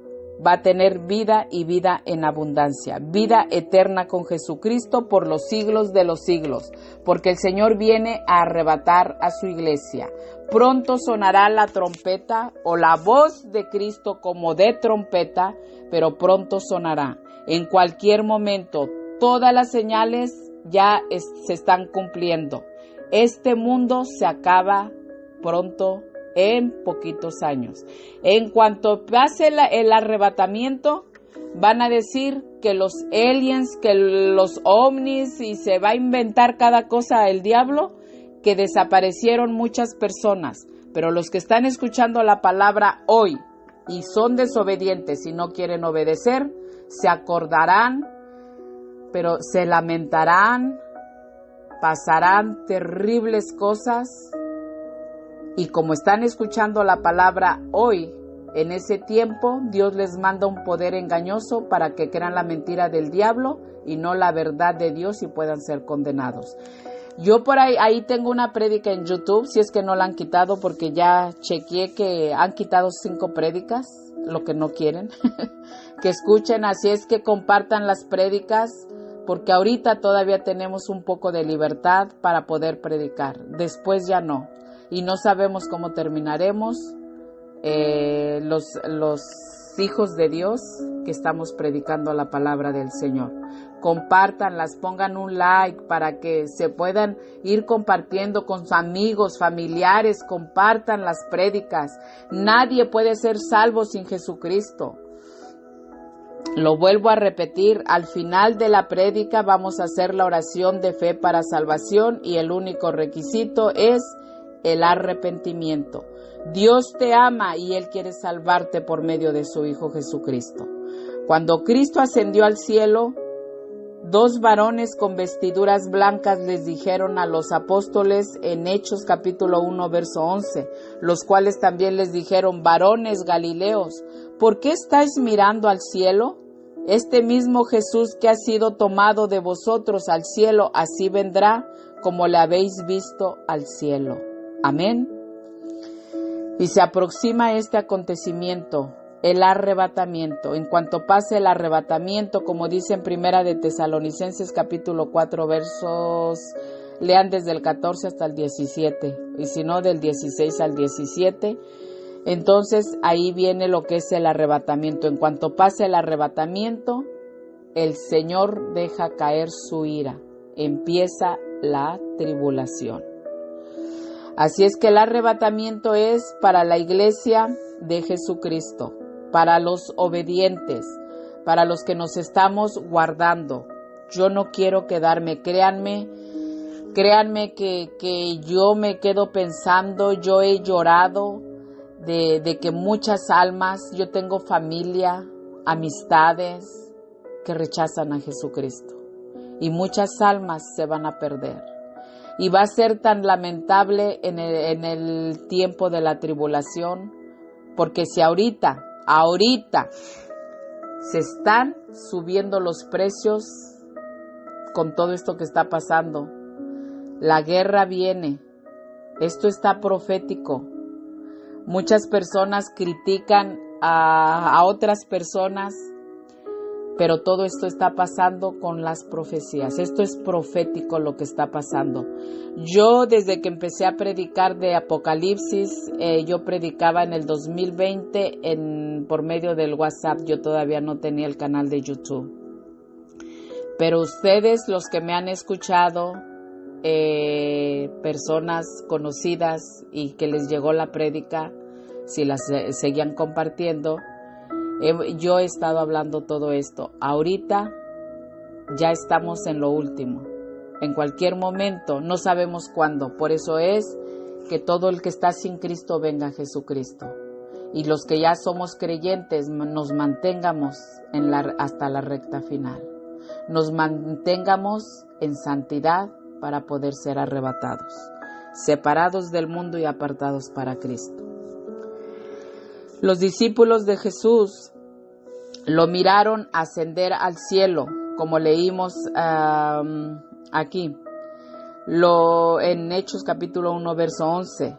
va a tener vida y vida en abundancia, vida eterna con Jesucristo por los siglos de los siglos, porque el Señor viene a arrebatar a su iglesia. Pronto sonará la trompeta o la voz de Cristo como de trompeta, pero pronto sonará. En cualquier momento, todas las señales ya se están cumpliendo. Este mundo se acaba pronto, en poquitos años. En cuanto pase el arrebatamiento, van a decir que los aliens, que los ovnis, y se va a inventar cada cosa el diablo, que desaparecieron muchas personas. Pero los que están escuchando la palabra hoy y son desobedientes y no quieren obedecer, se acordarán, pero se lamentarán, pasarán terribles cosas. Y como están escuchando la palabra hoy, en ese tiempo, Dios les manda un poder engañoso para que crean la mentira del diablo y no la verdad de Dios y puedan ser condenados. Yo por ahí tengo una prédica en YouTube, si es que no la han quitado, porque ya chequeé que han quitado 5 prédicas, lo que no quieren, que escuchen, así es que compartan las prédicas, porque ahorita todavía tenemos un poco de libertad para poder predicar, después ya no. Y no sabemos cómo terminaremos los hijos de Dios que estamos predicando la palabra del Señor. Compártanlas, pongan un like para que se puedan ir compartiendo con sus amigos, familiares, compartan las prédicas. Nadie puede ser salvo sin Jesucristo. Lo vuelvo a repetir, al final de la prédica vamos a hacer la oración de fe para salvación y el único requisito es el arrepentimiento. Dios te ama y Él quiere salvarte por medio de su Hijo Jesucristo. Cuando Cristo ascendió al cielo, 2 varones con vestiduras blancas les dijeron a los apóstoles en Hechos capítulo 1 verso 11, los cuales también les dijeron: varones galileos, ¿por qué estáis mirando al cielo? Este mismo Jesús que ha sido tomado de vosotros al cielo, así vendrá como le habéis visto al cielo. Amén. Y se aproxima este acontecimiento, el arrebatamiento. En cuanto pase el arrebatamiento, como dice en Primera de Tesalonicenses capítulo 4 versos, lean desde el 14 hasta el 17, y si no del 16 al 17, entonces ahí viene lo que es el arrebatamiento. En cuanto pase el arrebatamiento, el Señor deja caer su ira, empieza la tribulación. Así es que el arrebatamiento es para la iglesia de Jesucristo, para los obedientes, para los que nos estamos guardando. Yo no quiero quedarme, créanme que yo me quedo pensando, yo he llorado de que muchas almas, yo tengo familia, amistades que rechazan a Jesucristo y muchas almas se van a perder. Y va a ser tan lamentable en el tiempo de la tribulación, porque si ahorita se están subiendo los precios con todo esto que está pasando, la guerra viene, esto está profético. Muchas personas critican a otras personas, pero todo esto está pasando con las profecías. Esto es profético lo que está pasando. Yo desde que empecé a predicar de Apocalipsis, yo predicaba en el 2020 por medio del WhatsApp. Yo todavía no tenía el canal de YouTube. Pero ustedes, los que me han escuchado, personas conocidas y que les llegó la prédica, si las seguían compartiendo. Yo he estado hablando todo esto. Ahorita ya estamos en lo último. En cualquier momento, no sabemos cuándo. Por eso es que todo el que está sin Cristo venga a Jesucristo. Y los que ya somos creyentes nos mantengamos hasta la recta final. Nos mantengamos en santidad para poder ser arrebatados, separados del mundo y apartados para Cristo. Los discípulos de Jesús lo miraron ascender al cielo, como leímos aquí, en Hechos capítulo 1, verso 11.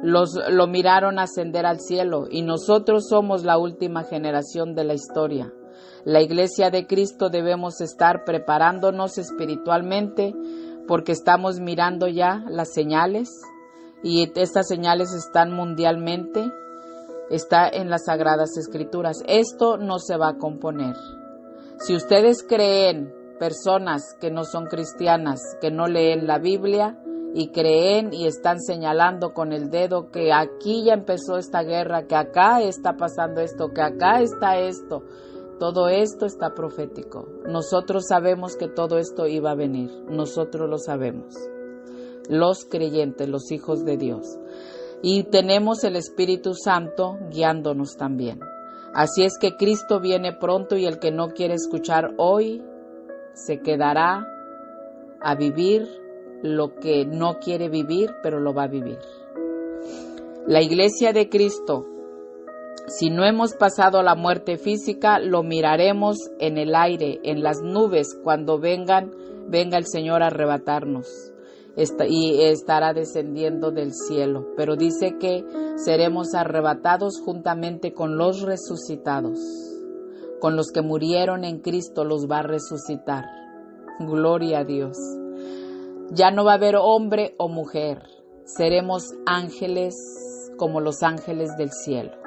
Lo miraron ascender al cielo, y nosotros somos la última generación de la historia. La iglesia de Cristo debemos estar preparándonos espiritualmente porque estamos mirando ya las señales, y estas señales están mundialmente, está en las Sagradas Escrituras. Esto no se va a componer. Si ustedes creen, personas que no son cristianas, que no leen la Biblia y creen y están señalando con el dedo que aquí ya empezó esta guerra, que acá está pasando esto, que acá está esto, todo esto está profético. Nosotros sabemos que todo esto iba a venir. Nosotros lo sabemos. Los creyentes, los hijos de Dios. Y tenemos el Espíritu Santo guiándonos también. Así es que Cristo viene pronto, y el que no quiere escuchar hoy se quedará a vivir lo que no quiere vivir, pero lo va a vivir. La iglesia de Cristo, si no hemos pasado la muerte física, lo miraremos en el aire, en las nubes, cuando venga el Señor a arrebatarnos. Y estará descendiendo del cielo. Pero dice que seremos arrebatados juntamente con los resucitados. Con los que murieron en Cristo los va a resucitar. Gloria a Dios. Ya no va a haber hombre o mujer. Seremos ángeles como los ángeles del cielo.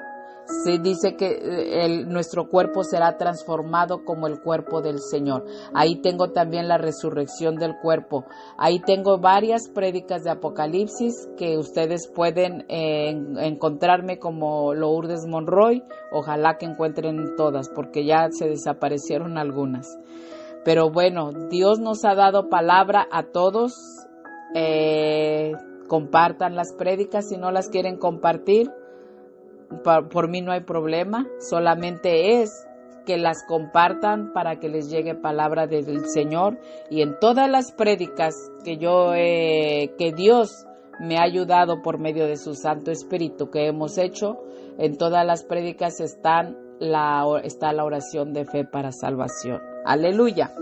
Se dice que nuestro cuerpo será transformado como el cuerpo del Señor. Ahí tengo también la resurrección del cuerpo. Ahí tengo varias prédicas de Apocalipsis que ustedes pueden encontrarme como Lourdes Monroy. Ojalá que encuentren todas, porque ya se desaparecieron algunas. Pero bueno, Dios nos ha dado palabra a todos. Compartan las prédicas si no las quieren compartir. Por mí no hay problema, solamente es que las compartan para que les llegue palabra del Señor. Y en todas las prédicas que Dios me ha ayudado por medio de su Santo Espíritu que hemos hecho, en todas las prédicas está la oración de fe para salvación. Aleluya.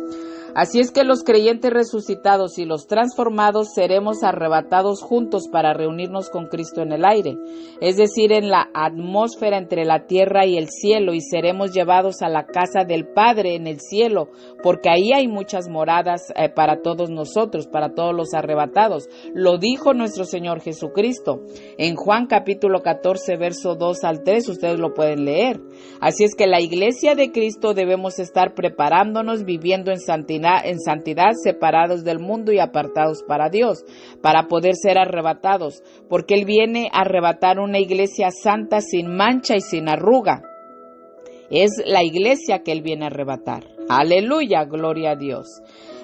Así es que los creyentes resucitados y los transformados seremos arrebatados juntos para reunirnos con Cristo en el aire, es decir, en la atmósfera entre la tierra y el cielo, y seremos llevados a la casa del Padre en el cielo, porque ahí hay muchas moradas para todos nosotros, para todos los arrebatados. Lo dijo nuestro Señor Jesucristo en Juan capítulo 14, verso 2 al 3, ustedes lo pueden leer. Así es que la iglesia de Cristo debemos estar preparándonos, viviendo en santidad, separados del mundo y apartados para Dios, para poder ser arrebatados, porque Él viene a arrebatar una iglesia santa, sin mancha y sin arruga. Es la iglesia que Él viene a arrebatar. Aleluya, gloria a Dios.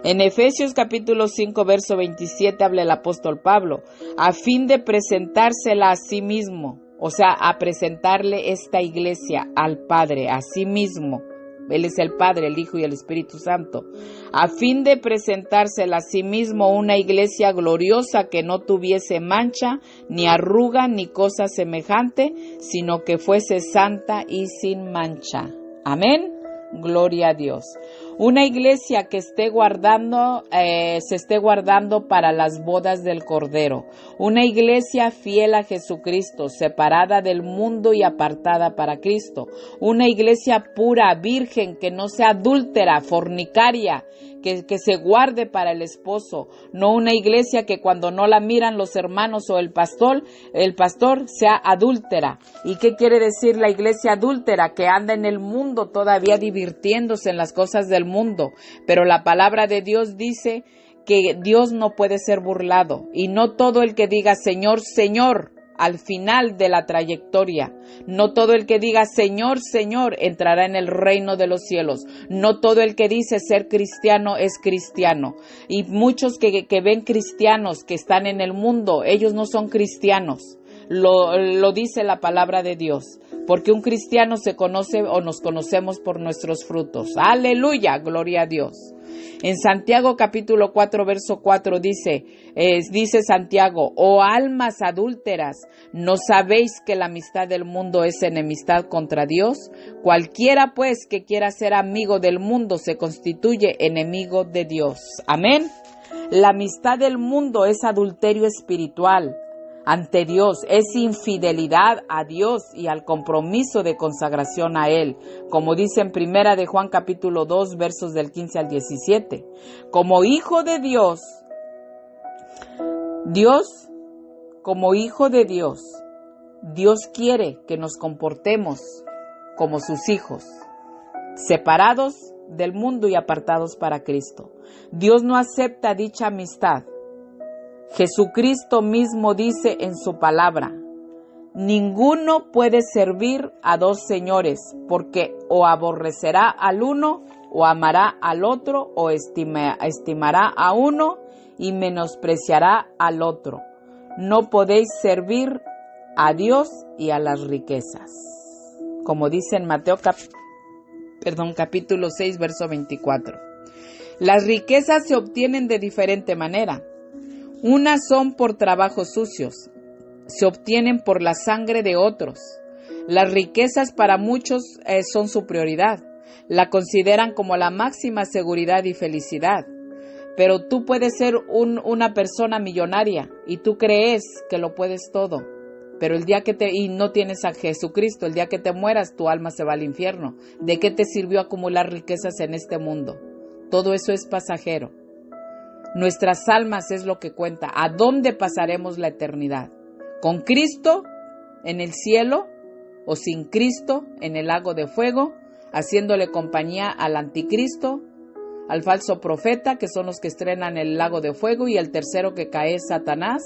En Efesios capítulo 5, verso 27 habla el apóstol Pablo, a fin de presentársela a sí mismo, o sea, a presentarle esta iglesia al Padre, a sí mismo. Él es el Padre, el Hijo y el Espíritu Santo, a fin de presentársela a sí mismo una iglesia gloriosa que no tuviese mancha, ni arruga, ni cosa semejante, sino que fuese santa y sin mancha. Amén. Gloria a Dios. Una iglesia que se esté guardando para las bodas del Cordero. Una iglesia fiel a Jesucristo, separada del mundo y apartada para Cristo. Una iglesia pura, virgen, que no sea adúltera, fornicaria, que se guarde para el esposo. No una iglesia que cuando no la miran los hermanos o el pastor sea adúltera. ¿Y qué quiere decir la iglesia adúltera? Que anda en el mundo todavía divirtiéndose en las cosas del mundo. Pero la palabra de Dios dice que Dios no puede ser burlado, y no todo el que diga Señor, Señor, al final de la trayectoria, no todo el que diga Señor, Señor, entrará en el reino de los cielos. No todo el que dice ser cristiano es cristiano. Y muchos que ven cristianos que están en el mundo, ellos no son cristianos. Lo dice la palabra de Dios, porque un cristiano se conoce o nos conocemos por nuestros frutos. Aleluya, gloria a Dios. En Santiago capítulo 4, verso 4 dice Santiago, oh almas adúlteras, ¿no sabéis que la amistad del mundo es enemistad contra Dios? Cualquiera pues que quiera ser amigo del mundo se constituye enemigo de Dios. Amén. La amistad del mundo es adulterio espiritual ante Dios, es infidelidad a Dios y al compromiso de consagración a Él, como dice en Primera de Juan capítulo 2, versos del 15 al 17. Como hijo de Dios, Dios quiere que nos comportemos como sus hijos, separados del mundo y apartados para Cristo. Dios no acepta dicha amistad. Jesucristo mismo dice en su palabra, ninguno puede servir a dos señores, porque o aborrecerá al uno, o amará al otro, o estimará a uno y menospreciará al otro. No podéis servir a Dios y a las riquezas. Como dice en Mateo capítulo 6, verso 24. Las riquezas se obtienen de diferente manera. Unas son por trabajos sucios, se obtienen por la sangre de otros. Las riquezas para muchos son su prioridad, la consideran como la máxima seguridad y felicidad. Pero tú puedes ser una persona millonaria y tú crees que lo puedes todo. Pero el día y no tienes a Jesucristo, el día que te mueras, tu alma se va al infierno. ¿De qué te sirvió acumular riquezas en este mundo? Todo eso es pasajero. Nuestras almas es lo que cuenta. ¿A dónde pasaremos la eternidad? ¿Con Cristo en el cielo o sin Cristo en el lago de fuego, haciéndole compañía al anticristo, al falso profeta, que son los que estrenan el lago de fuego, y el tercero que cae es Satanás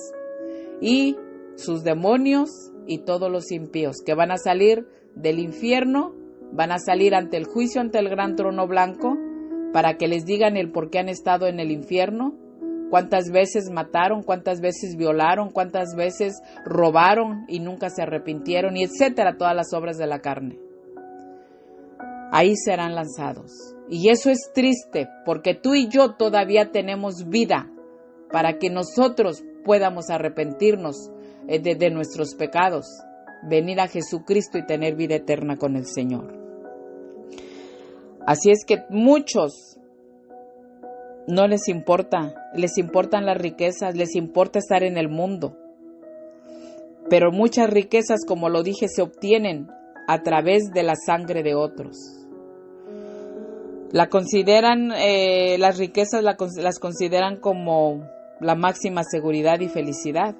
y sus demonios y todos los impíos que van a salir del infierno, van a salir ante el juicio, ante el gran trono blanco, para que les digan el por qué han estado en el infierno, cuántas veces mataron, cuántas veces violaron, cuántas veces robaron y nunca se arrepintieron, y etcétera, todas las obras de la carne. Ahí serán lanzados. Y eso es triste, porque tú y yo todavía tenemos vida para que nosotros podamos arrepentirnos de nuestros pecados, venir a Jesucristo y tener vida eterna con el Señor. Así es que muchos no les importan las riquezas, les importa estar en el mundo. Pero muchas riquezas, como lo dije, se obtienen a través de la sangre de otros. Las riquezas las consideran como la máxima seguridad y felicidad.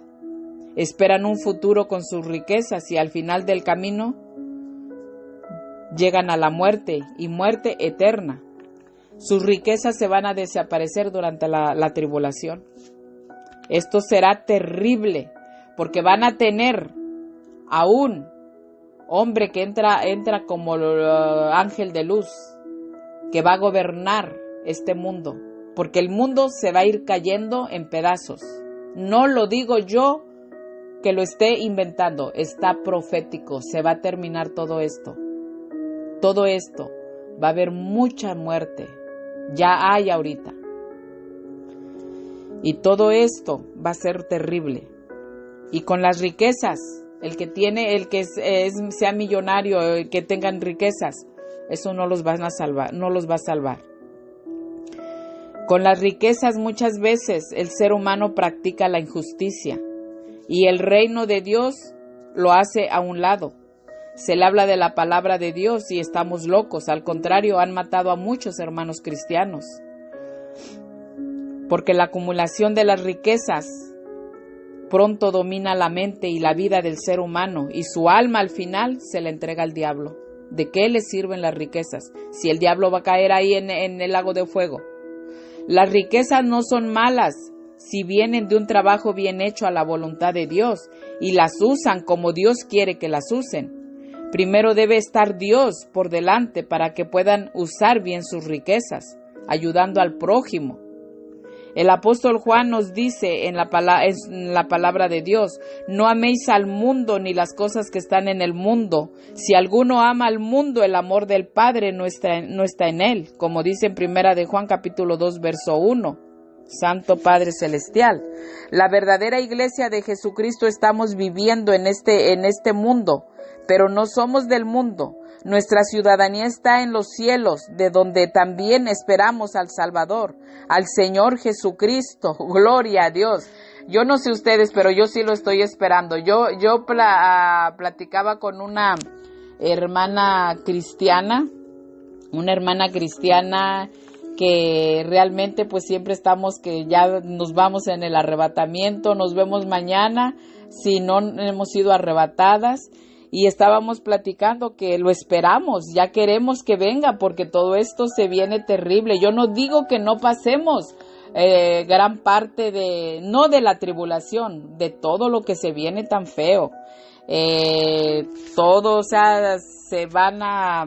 Esperan un futuro con sus riquezas y al final del camino llegan a la muerte y muerte eterna. Sus riquezas se van a desaparecer durante la tribulación. Esto será terrible porque van a tener a un hombre que entra como ángel de luz, que va a gobernar este mundo, porque el mundo se va a ir cayendo en pedazos. No lo digo yo que lo esté inventando, está profético, se va a terminar todo esto. Todo esto, va a haber mucha muerte, ya hay ahorita. Y todo esto va a ser terrible. Y con las riquezas, el que sea millonario, el que tengan riquezas, eso no los va a salvar. Con las riquezas muchas veces el ser humano practica la injusticia y el reino de Dios lo hace a un lado. Se le habla de la palabra de Dios y estamos locos. Al contrario, han matado a muchos hermanos cristianos. Porque la acumulación de las riquezas pronto domina la mente y la vida del ser humano, y su alma al final se le entrega al diablo. ¿De qué le sirven las riquezas si el diablo va a caer ahí en el lago de fuego? Las riquezas no son malas si vienen de un trabajo bien hecho a la voluntad de Dios y las usan como Dios quiere que las usen. Primero debe estar Dios por delante para que puedan usar bien sus riquezas, ayudando al prójimo. El apóstol Juan nos dice en la palabra de Dios: no améis al mundo ni las cosas que están en el mundo. Si alguno ama al mundo, el amor del Padre no está en él, como dice en Primera de Juan capítulo 2 verso 1. Santo Padre Celestial, la verdadera iglesia de Jesucristo estamos viviendo en este mundo, pero no somos del mundo. Nuestra ciudadanía está en los cielos, de donde también esperamos al Salvador, al Señor Jesucristo. Gloria a Dios. Yo no sé ustedes, pero yo sí lo estoy esperando. Yo platicaba con una hermana cristiana que realmente pues siempre estamos que ya nos vamos en el arrebatamiento, nos vemos mañana si no hemos sido arrebatadas. Y estábamos platicando que lo esperamos, ya queremos que venga porque todo esto se viene terrible. Yo no digo que no pasemos gran parte no de la tribulación, de todo lo que se viene tan feo. Todo, o sea, se van a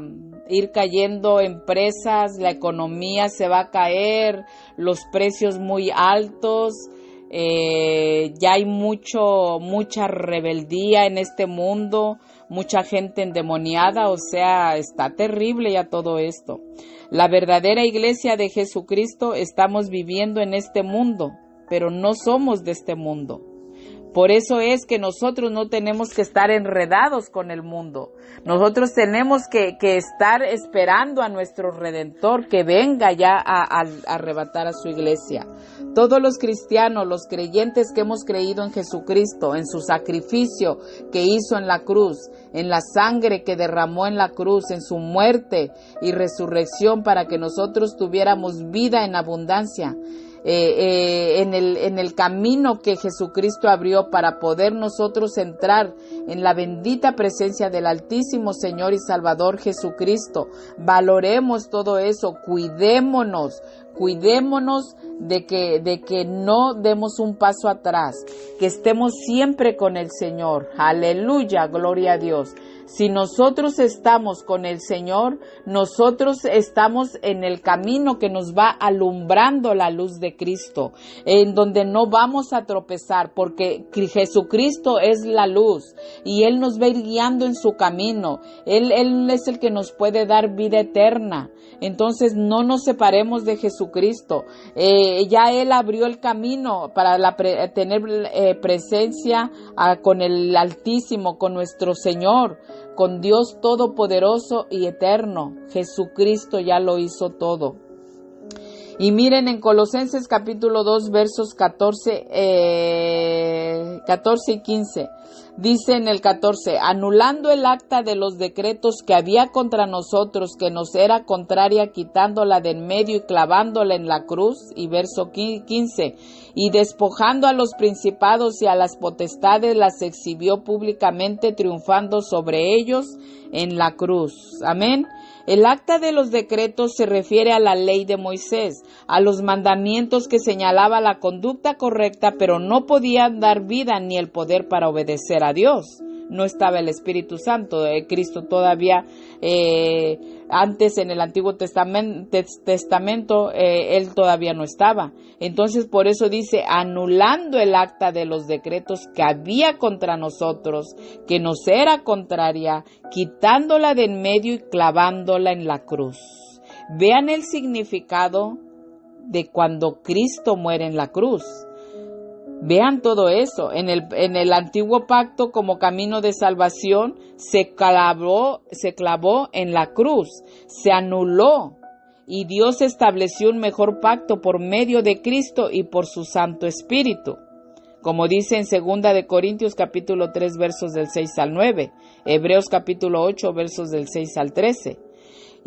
ir cayendo empresas, la economía se va a caer, los precios muy altos. Ya hay mucha rebeldía en este mundo, mucha gente endemoniada, o sea, está terrible ya todo esto. La verdadera iglesia de Jesucristo estamos viviendo en este mundo, pero no somos de este mundo. Por eso es que nosotros no tenemos que estar enredados con el mundo. Nosotros tenemos que estar esperando a nuestro Redentor que venga ya a arrebatar a su iglesia. Todos los cristianos, los creyentes que hemos creído en Jesucristo, en su sacrificio que hizo en la cruz, en la sangre que derramó en la cruz, en su muerte y resurrección para que nosotros tuviéramos vida en abundancia, en el camino que Jesucristo abrió para poder nosotros entrar en la bendita presencia del Altísimo Señor y Salvador Jesucristo. Valoremos todo eso, cuidémonos de que no demos un paso atrás, que estemos siempre con el Señor. Aleluya, gloria a Dios. Si nosotros estamos con el Señor, nosotros estamos en el camino que nos va alumbrando la luz de Cristo, en donde no vamos a tropezar, porque Jesucristo es la luz y Él nos va a ir guiando en su camino. Él es el que nos puede dar vida eterna. Entonces no nos separemos de Jesucristo. Ya Él abrió el camino para tener presencia con el Altísimo, con nuestro Señor, con Dios Todopoderoso y Eterno. Jesucristo ya lo hizo todo. Y miren en Colosenses capítulo 2 versos 14 y 15. Dice en el 14, anulando el acta de los decretos que había contra nosotros, que nos era contraria, quitándola de en medio y clavándola en la cruz. Y verso 15, y despojando a los principados y a las potestades, las exhibió públicamente, triunfando sobre ellos en la cruz. Amén. El acta de los decretos se refiere a la ley de Moisés, a los mandamientos que señalaba la conducta correcta, pero no podían dar vida ni el poder para obedecer a Dios. No estaba el Espíritu Santo de Cristo todavía. Antes en el Antiguo Testamento Él todavía no estaba. Entonces por eso dice, anulando el acta de los decretos que había contra nosotros, que nos era contraria, quitándola de en medio y clavándola en la cruz. Vean el significado de cuando Cristo muere en la cruz. Vean todo eso. En el antiguo pacto, como camino de salvación, se clavó en la cruz, se anuló, y Dios estableció un mejor pacto por medio de Cristo y por su Santo Espíritu. Como dice en 2 de Corintios capítulo 3 versos del 6 al 9, Hebreos capítulo 8 versos del 6 al 13.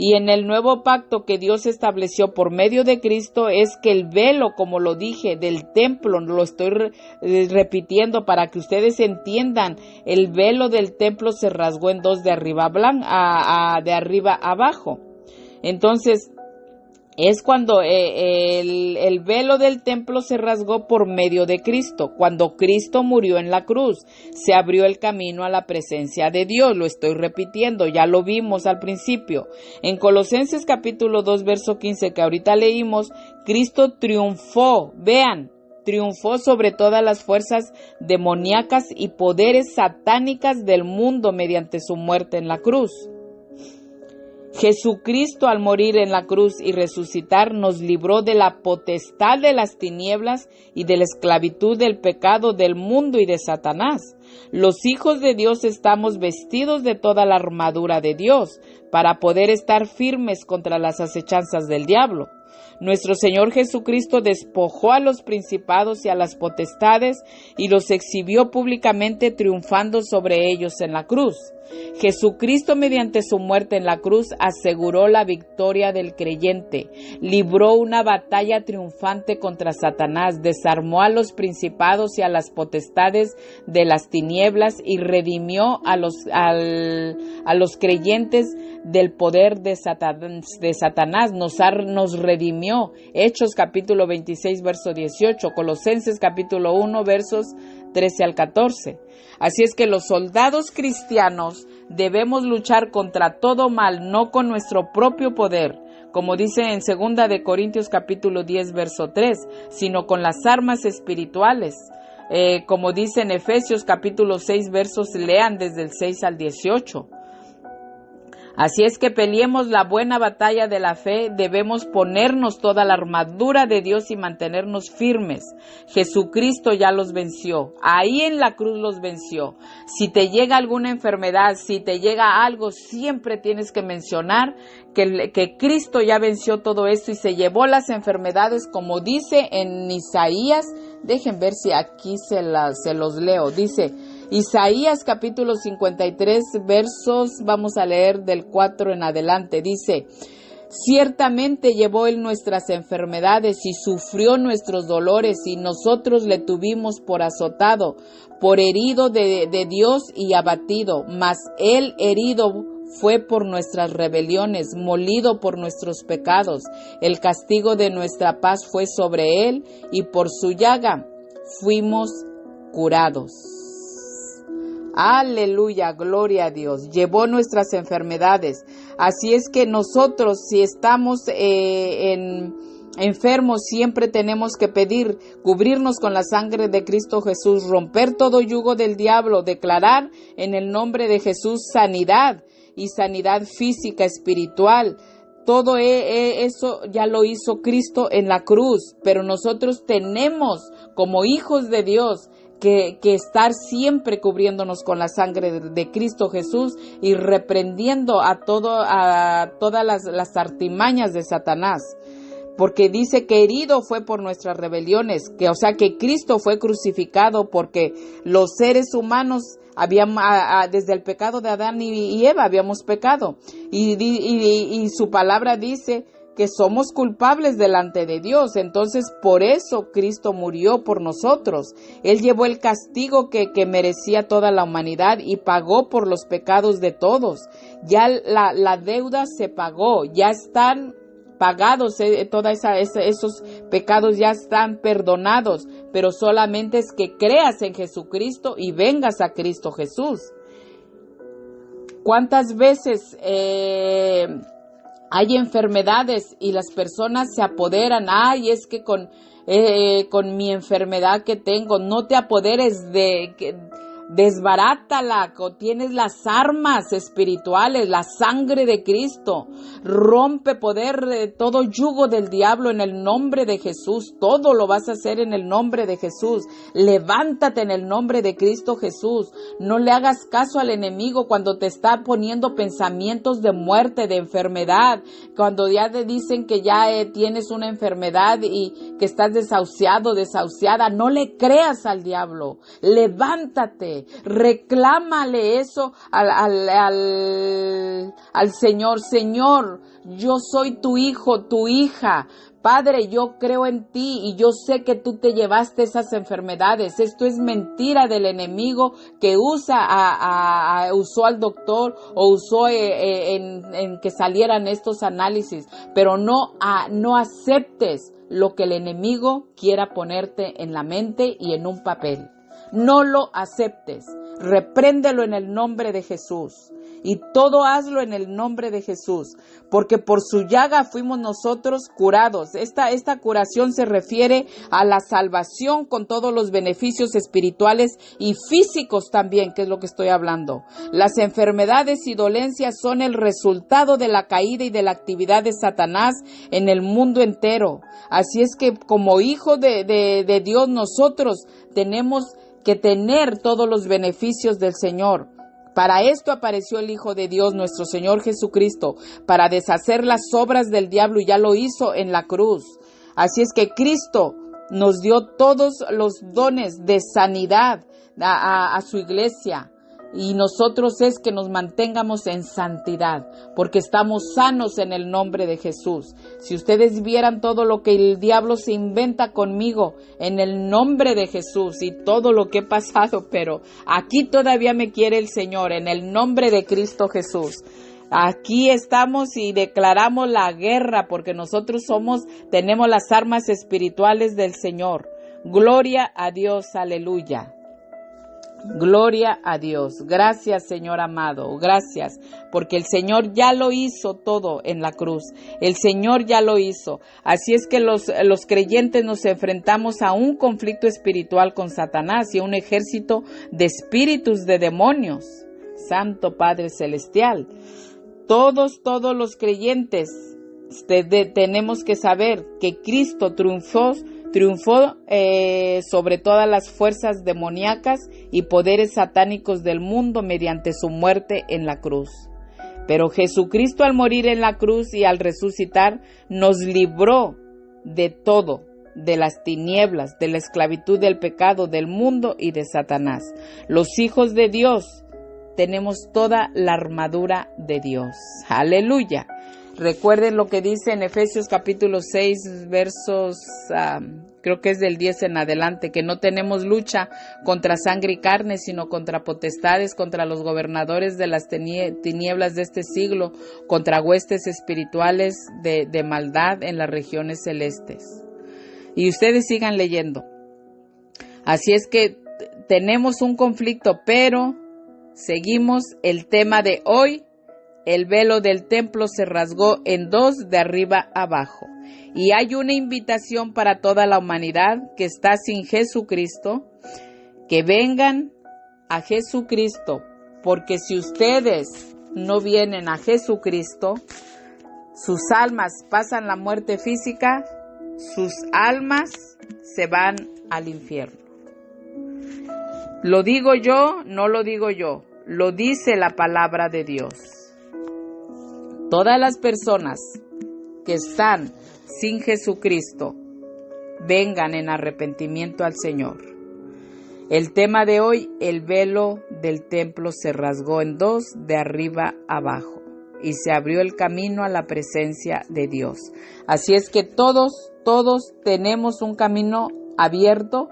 Y en el nuevo pacto que Dios estableció por medio de Cristo es que el velo, como lo dije, del templo, lo estoy repitiendo para que ustedes entiendan, el velo del templo se rasgó en dos, de arriba abajo. Entonces, es cuando el velo del templo se rasgó por medio de Cristo. Cuando Cristo murió en la cruz, se abrió el camino a la presencia de Dios. Lo estoy repitiendo, ya lo vimos al principio. En Colosenses capítulo 2, verso 15, que ahorita leímos, Cristo triunfó, vean, triunfó sobre todas las fuerzas demoníacas y poderes satánicas del mundo mediante su muerte en la cruz. Jesucristo, al morir en la cruz y resucitar, nos libró de la potestad de las tinieblas y de la esclavitud del pecado del mundo y de Satanás. Los hijos de Dios estamos vestidos de toda la armadura de Dios para poder estar firmes contra las acechanzas del diablo. Nuestro Señor Jesucristo despojó a los principados y a las potestades y los exhibió públicamente triunfando sobre ellos en la cruz. Jesucristo, mediante su muerte en la cruz, aseguró la victoria del creyente, libró una batalla triunfante contra Satanás, desarmó a los principados y a las potestades de las tinieblas y redimió a los creyentes del poder de Satanás. Nos redimió. Hechos capítulo 26, verso 18, Colosenses capítulo 1, versos 13 al 14. Así es que los soldados cristianos debemos luchar contra todo mal, no con nuestro propio poder, como dice en 2 de Corintios capítulo 10, verso 3, sino con las armas espirituales. Como dice en Efesios capítulo 6, versos, lean desde el 6 al 18. Así es que peleemos la buena batalla de la fe, debemos ponernos toda la armadura de Dios y mantenernos firmes. Jesucristo ya los venció, ahí en la cruz los venció. Si te llega alguna enfermedad, si te llega algo, siempre tienes que mencionar que Cristo ya venció todo esto y se llevó las enfermedades, como dice en Isaías. Dejen ver si aquí se los leo. Dice Isaías capítulo 53 versos, vamos a leer del 4 en adelante, dice: ciertamente llevó él nuestras enfermedades y sufrió nuestros dolores, y nosotros le tuvimos por azotado, por herido de Dios y abatido, mas él herido fue por nuestras rebeliones, molido por nuestros pecados. El castigo de nuestra paz fue sobre él, y por su llaga fuimos curados. Aleluya, gloria a Dios. Llevó nuestras enfermedades. Así es que nosotros, si estamos enfermos, siempre tenemos que pedir, cubrirnos con la sangre de Cristo Jesús, romper todo yugo del diablo, declarar en el nombre de Jesús sanidad, y sanidad física, espiritual. Todo eso ya lo hizo Cristo en la cruz, pero nosotros tenemos, como hijos de Dios, que estar siempre cubriéndonos con la sangre de Cristo Jesús y reprendiendo a todas las artimañas de Satanás. Porque dice que herido fue por nuestras rebeliones, o sea que Cristo fue crucificado porque los seres humanos desde el pecado de Adán y Eva habíamos pecado. Y su palabra dice que somos culpables delante de Dios. Entonces, por eso Cristo murió por nosotros. Él llevó el castigo que merecía toda la humanidad y pagó por los pecados de todos. Ya la deuda se pagó, ya están pagados, esos pecados ya están perdonados, pero solamente es que creas en Jesucristo y vengas a Cristo Jesús. ¿Cuántas veces hay enfermedades y las personas se apoderan? Ay, es que con mi enfermedad que tengo, no te apoderes desbarátala, tienes las armas espirituales, la sangre de Cristo, rompe poder de todo yugo del diablo en el nombre de Jesús, todo lo vas a hacer en el nombre de Jesús. Levántate en el nombre de Cristo Jesús, no le hagas caso al enemigo cuando te está poniendo pensamientos de muerte, de enfermedad, cuando ya te dicen que ya tienes una enfermedad y que estás desahuciado, desahuciada. No le creas al diablo, levántate. Reclámale eso al Señor. Señor, yo soy tu hijo, tu hija. Padre, yo creo en ti y yo sé que tú te llevaste esas enfermedades. Esto es mentira del enemigo que usó al doctor o usó en que salieran estos análisis. Pero no aceptes lo que el enemigo quiera ponerte en la mente y en un papel. No lo aceptes. Repréndelo en el nombre de Jesús. Y todo hazlo en el nombre de Jesús, porque por su llaga fuimos nosotros curados. Esta curación se refiere a la salvación con todos los beneficios espirituales y físicos también, que es lo que estoy hablando. Las enfermedades y dolencias son el resultado de la caída y de la actividad de Satanás en el mundo entero. Así es que como hijos de Dios nosotros tenemos que tener todos los beneficios del Señor. Para esto apareció el Hijo de Dios, nuestro Señor Jesucristo, para deshacer las obras del diablo, y ya lo hizo en la cruz. Así es que Cristo nos dio todos los dones de sanidad a su iglesia. Y nosotros es que nos mantengamos en santidad, porque estamos sanos en el nombre de Jesús. Si ustedes vieran todo lo que el diablo se inventa conmigo en el nombre de Jesús y todo lo que he pasado, pero aquí todavía me quiere el Señor en el nombre de Cristo Jesús. Aquí estamos y declaramos la guerra porque nosotros tenemos las armas espirituales del Señor. Gloria a Dios, aleluya. Gloria a Dios. Gracias, Señor amado. Gracias, porque el Señor ya lo hizo todo en la cruz. El Señor ya lo hizo. Así es que los creyentes nos enfrentamos a un conflicto espiritual con Satanás y a un ejército de espíritus de demonios. Santo Padre Celestial. Todos los creyentes tenemos que saber que Cristo triunfó sobre todas las fuerzas demoníacas y poderes satánicos del mundo mediante su muerte en la cruz. Pero Jesucristo, al morir en la cruz y al resucitar, nos libró de todo, de las tinieblas, de la esclavitud del pecado, del mundo y de Satanás. Los hijos de Dios tenemos toda la armadura de Dios. Aleluya. Recuerden lo que dice en Efesios capítulo 6, versos, creo que es del 10 en adelante, que no tenemos lucha contra sangre y carne, sino contra potestades, contra los gobernadores de las tinieblas de este siglo, contra huestes espirituales de maldad en las regiones celestes. Y ustedes sigan leyendo. Así es que tenemos un conflicto, pero seguimos el tema de hoy. El velo del templo se rasgó en dos de arriba abajo. Y hay una invitación para toda la humanidad que está sin Jesucristo, que vengan a Jesucristo, porque si ustedes no vienen a Jesucristo, sus almas pasan la muerte física, sus almas se van al infierno. ¿Lo digo yo? No lo digo yo, lo dice la palabra de Dios. Todas las personas que están sin Jesucristo, vengan en arrepentimiento al Señor. El tema de hoy, el velo del templo se rasgó en dos de arriba abajo y se abrió el camino a la presencia de Dios. Así es que todos tenemos un camino abierto,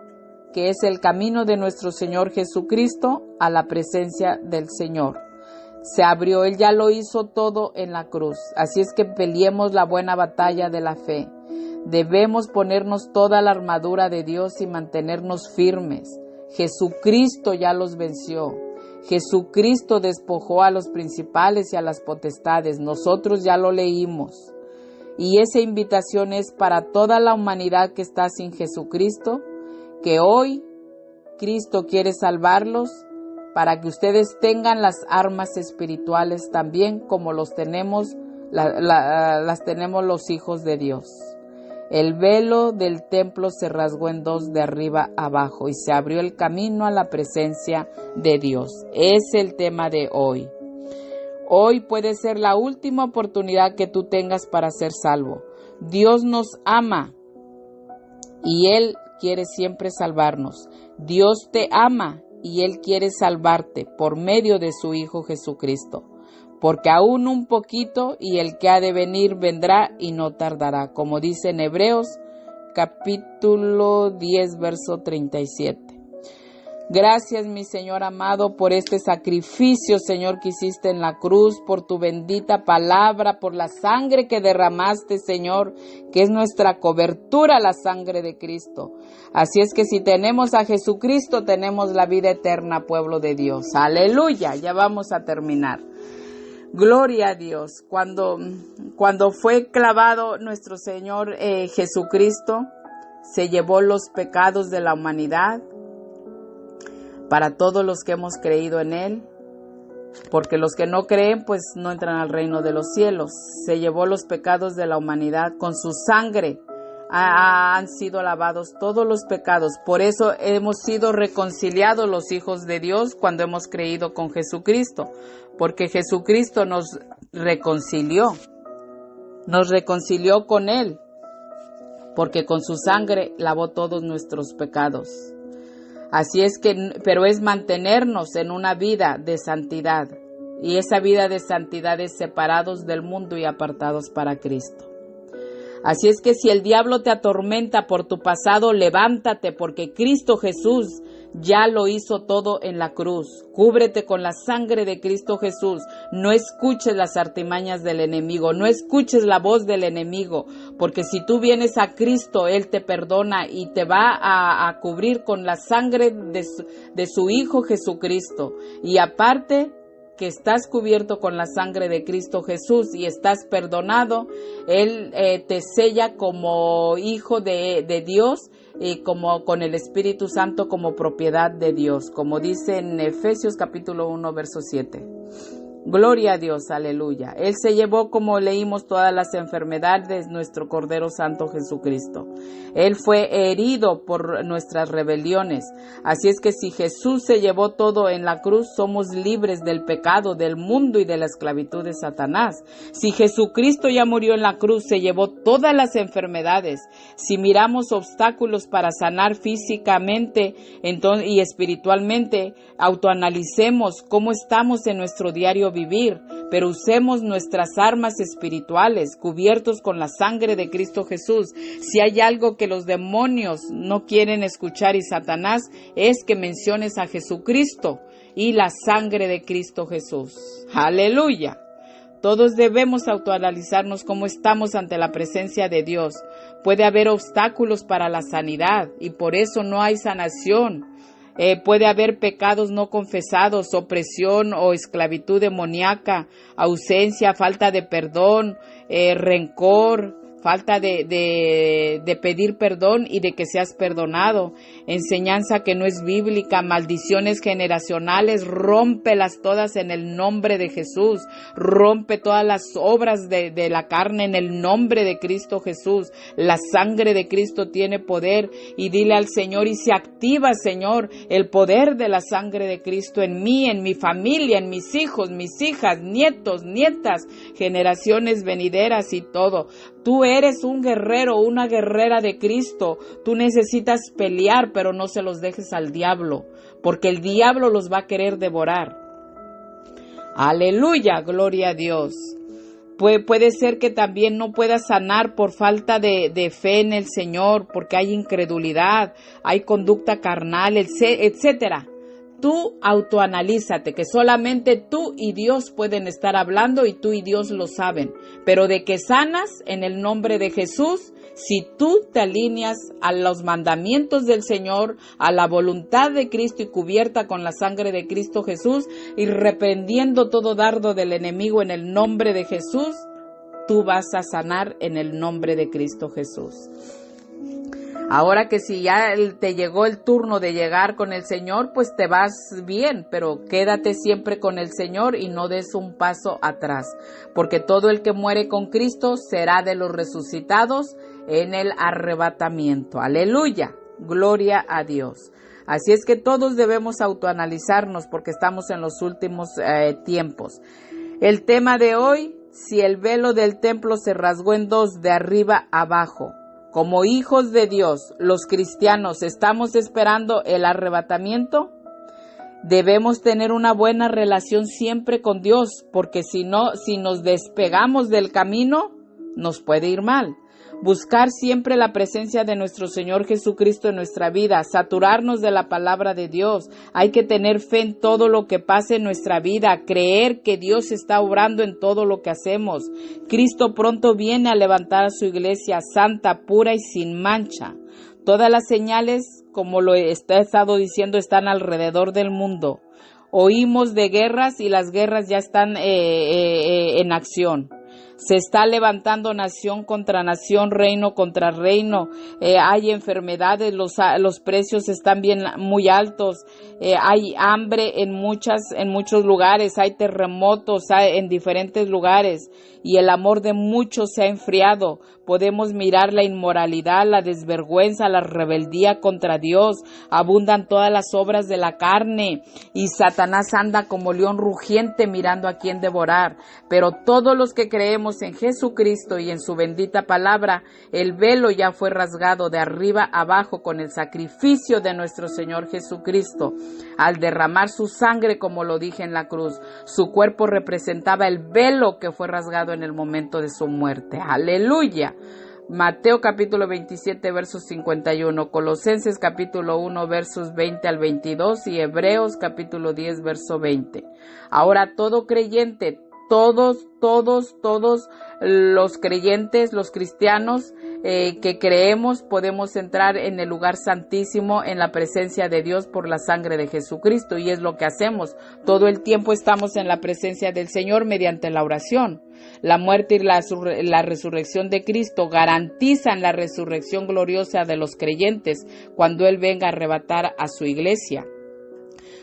que es el camino de nuestro Señor Jesucristo a la presencia del Señor. Se abrió, Él ya lo hizo todo en la cruz. Así es que peleemos la buena batalla de la fe. Debemos ponernos toda la armadura de Dios y mantenernos firmes. Jesucristo ya los venció. Jesucristo despojó a los principales y a las potestades. Nosotros ya lo leímos. Y esa invitación es para toda la humanidad que está sin Jesucristo, que hoy Cristo quiere salvarlos, para que ustedes tengan las armas espirituales también como las tenemos los hijos de Dios. El velo del templo se rasgó en dos de arriba abajo y se abrió el camino a la presencia de Dios. Es el tema de hoy. Hoy puede ser la última oportunidad que tú tengas para ser salvo. Dios nos ama y Él quiere siempre salvarnos. Dios te ama y Él quiere salvarte por medio de su Hijo Jesucristo. porque aún un poquito y el que ha de venir vendrá y no tardará, como dice en Hebreos capítulo 10, verso 37. Gracias, mi Señor amado, por este sacrificio, Señor, que hiciste en la cruz, por tu bendita palabra, por la sangre que derramaste, Señor, que es nuestra cobertura, la sangre de Cristo. Así es que si tenemos a Jesucristo, tenemos la vida eterna, pueblo de Dios. Aleluya, ya vamos a terminar. Gloria a Dios. Cuando fue clavado nuestro Señor Jesucristo, se llevó los pecados de la humanidad para todos los que hemos creído en Él, porque los que no creen pues no entran al reino de los cielos. Se llevó los pecados de la humanidad, con su sangre han sido lavados todos los pecados. Por eso hemos sido reconciliados los hijos de Dios cuando hemos creído con Jesucristo, porque Jesucristo nos reconcilió con Él, porque con su sangre lavó todos nuestros pecados. Así es que, pero es mantenernos en una vida de santidad, y esa vida de santidad es separados del mundo y apartados para Cristo. Así es que si el diablo te atormenta por tu pasado, levántate, porque Cristo Jesús ya lo hizo todo en la cruz. Cúbrete con la sangre de Cristo Jesús. No escuches las artimañas del enemigo, no escuches la voz del enemigo, porque si tú vienes a Cristo, Él te perdona y te va a cubrir con la sangre de su Hijo Jesucristo. Y aparte, que estás cubierto con la sangre de Cristo Jesús y estás perdonado, Él te sella como hijo de Dios y como con el Espíritu Santo como propiedad de Dios, como dice en Efesios capítulo 1, verso 7. Gloria a Dios, aleluya. Él se llevó, como leímos, todas las enfermedades de nuestro Cordero Santo Jesucristo. Él fue herido por nuestras rebeliones. Así es que si Jesús se llevó todo en la cruz, somos libres del pecado, del mundo y de la esclavitud de Satanás. Si Jesucristo ya murió en la cruz, se llevó todas las enfermedades. Si miramos obstáculos para sanar físicamente y espiritualmente, autoanalicemos cómo estamos en nuestro diario vivir, pero usemos nuestras armas espirituales cubiertos con la sangre de Cristo Jesús. Si hay algo que los demonios no quieren escuchar y Satanás, es que menciones a Jesucristo y la sangre de Cristo Jesús. Aleluya. Todos debemos autoanalizarnos cómo estamos ante la presencia de Dios. Puede haber obstáculos para la sanidad y por eso no hay sanación. Puede haber pecados no confesados, opresión o esclavitud demoníaca, ausencia, falta de perdón, rencor, falta de pedir perdón y de que seas perdonado, enseñanza que no es bíblica, maldiciones generacionales, rómpelas todas en el nombre de Jesús, rompe todas las obras de la carne en el nombre de Cristo Jesús. La sangre de Cristo tiene poder y dile al Señor y se activa, Señor, el poder de la sangre de Cristo en mí, en mi familia, en mis hijos, mis hijas, nietos, nietas, generaciones venideras y todo. Tú eres un guerrero, una guerrera de Cristo. Tú necesitas pelear, pero no se los dejes al diablo, porque el diablo los va a querer devorar. Aleluya, gloria a Dios. Puede ser que también no puedas sanar por falta de fe en el Señor, porque hay incredulidad, hay conducta carnal, etcétera. Tú autoanalízate, que solamente tú y Dios pueden estar hablando y tú y Dios lo saben. Pero de que sanas en el nombre de Jesús, si tú te alineas a los mandamientos del Señor, a la voluntad de Cristo y cubierta con la sangre de Cristo Jesús y reprendiendo todo dardo del enemigo en el nombre de Jesús, tú vas a sanar en el nombre de Cristo Jesús. Ahora que si ya te llegó el turno de llegar con el Señor, pues te vas bien, pero quédate siempre con el Señor y no des un paso atrás, porque todo el que muere con Cristo será de los resucitados en el arrebatamiento. Aleluya, gloria a Dios. Así es que todos debemos autoanalizarnos porque estamos en los últimos tiempos. El tema de hoy, si el velo del templo se rasgó en dos de arriba abajo. Como hijos de Dios, los cristianos, ¿estamos esperando el arrebatamiento? Debemos tener una buena relación siempre con Dios, porque si nos despegamos del camino, nos puede ir mal. Buscar siempre la presencia de nuestro Señor Jesucristo en nuestra vida, saturarnos de la palabra de Dios. Hay que tener fe en todo lo que pase en nuestra vida, creer que Dios está obrando en todo lo que hacemos. Cristo pronto viene a levantar a su iglesia santa, pura y sin mancha. Todas las señales, como lo he estado diciendo, están alrededor del mundo. Oímos de guerras y las guerras ya están en acción. Se está levantando nación contra nación, reino contra reino. Hay enfermedades, los precios están muy altos. Hay hambre en muchos lugares. Hay terremotos en diferentes lugares. Y el amor de muchos se ha enfriado. Podemos mirar la inmoralidad, la desvergüenza, la rebeldía contra Dios. Abundan todas las obras de la carne. Y Satanás anda como león rugiente mirando a quién devorar. Pero todos los que creemos en Jesucristo y en su bendita palabra, el velo ya fue rasgado de arriba abajo con el sacrificio de nuestro Señor Jesucristo. Al derramar su sangre, como lo dije en la cruz, su cuerpo representaba el velo que fue rasgado en el momento de su muerte. ¡Aleluya! Mateo capítulo 27 versos 51, Colosenses capítulo 1 versos 20 al 22 y Hebreos capítulo 10 verso 20. Ahora todo creyente, todos los creyentes, los cristianos que creemos, podemos entrar en el lugar santísimo, en la presencia de Dios por la sangre de Jesucristo, y es lo que hacemos. Todo el tiempo estamos en la presencia del Señor mediante la oración. La muerte y la resurrección de Cristo garantizan la resurrección gloriosa de los creyentes cuando Él venga a arrebatar a su iglesia.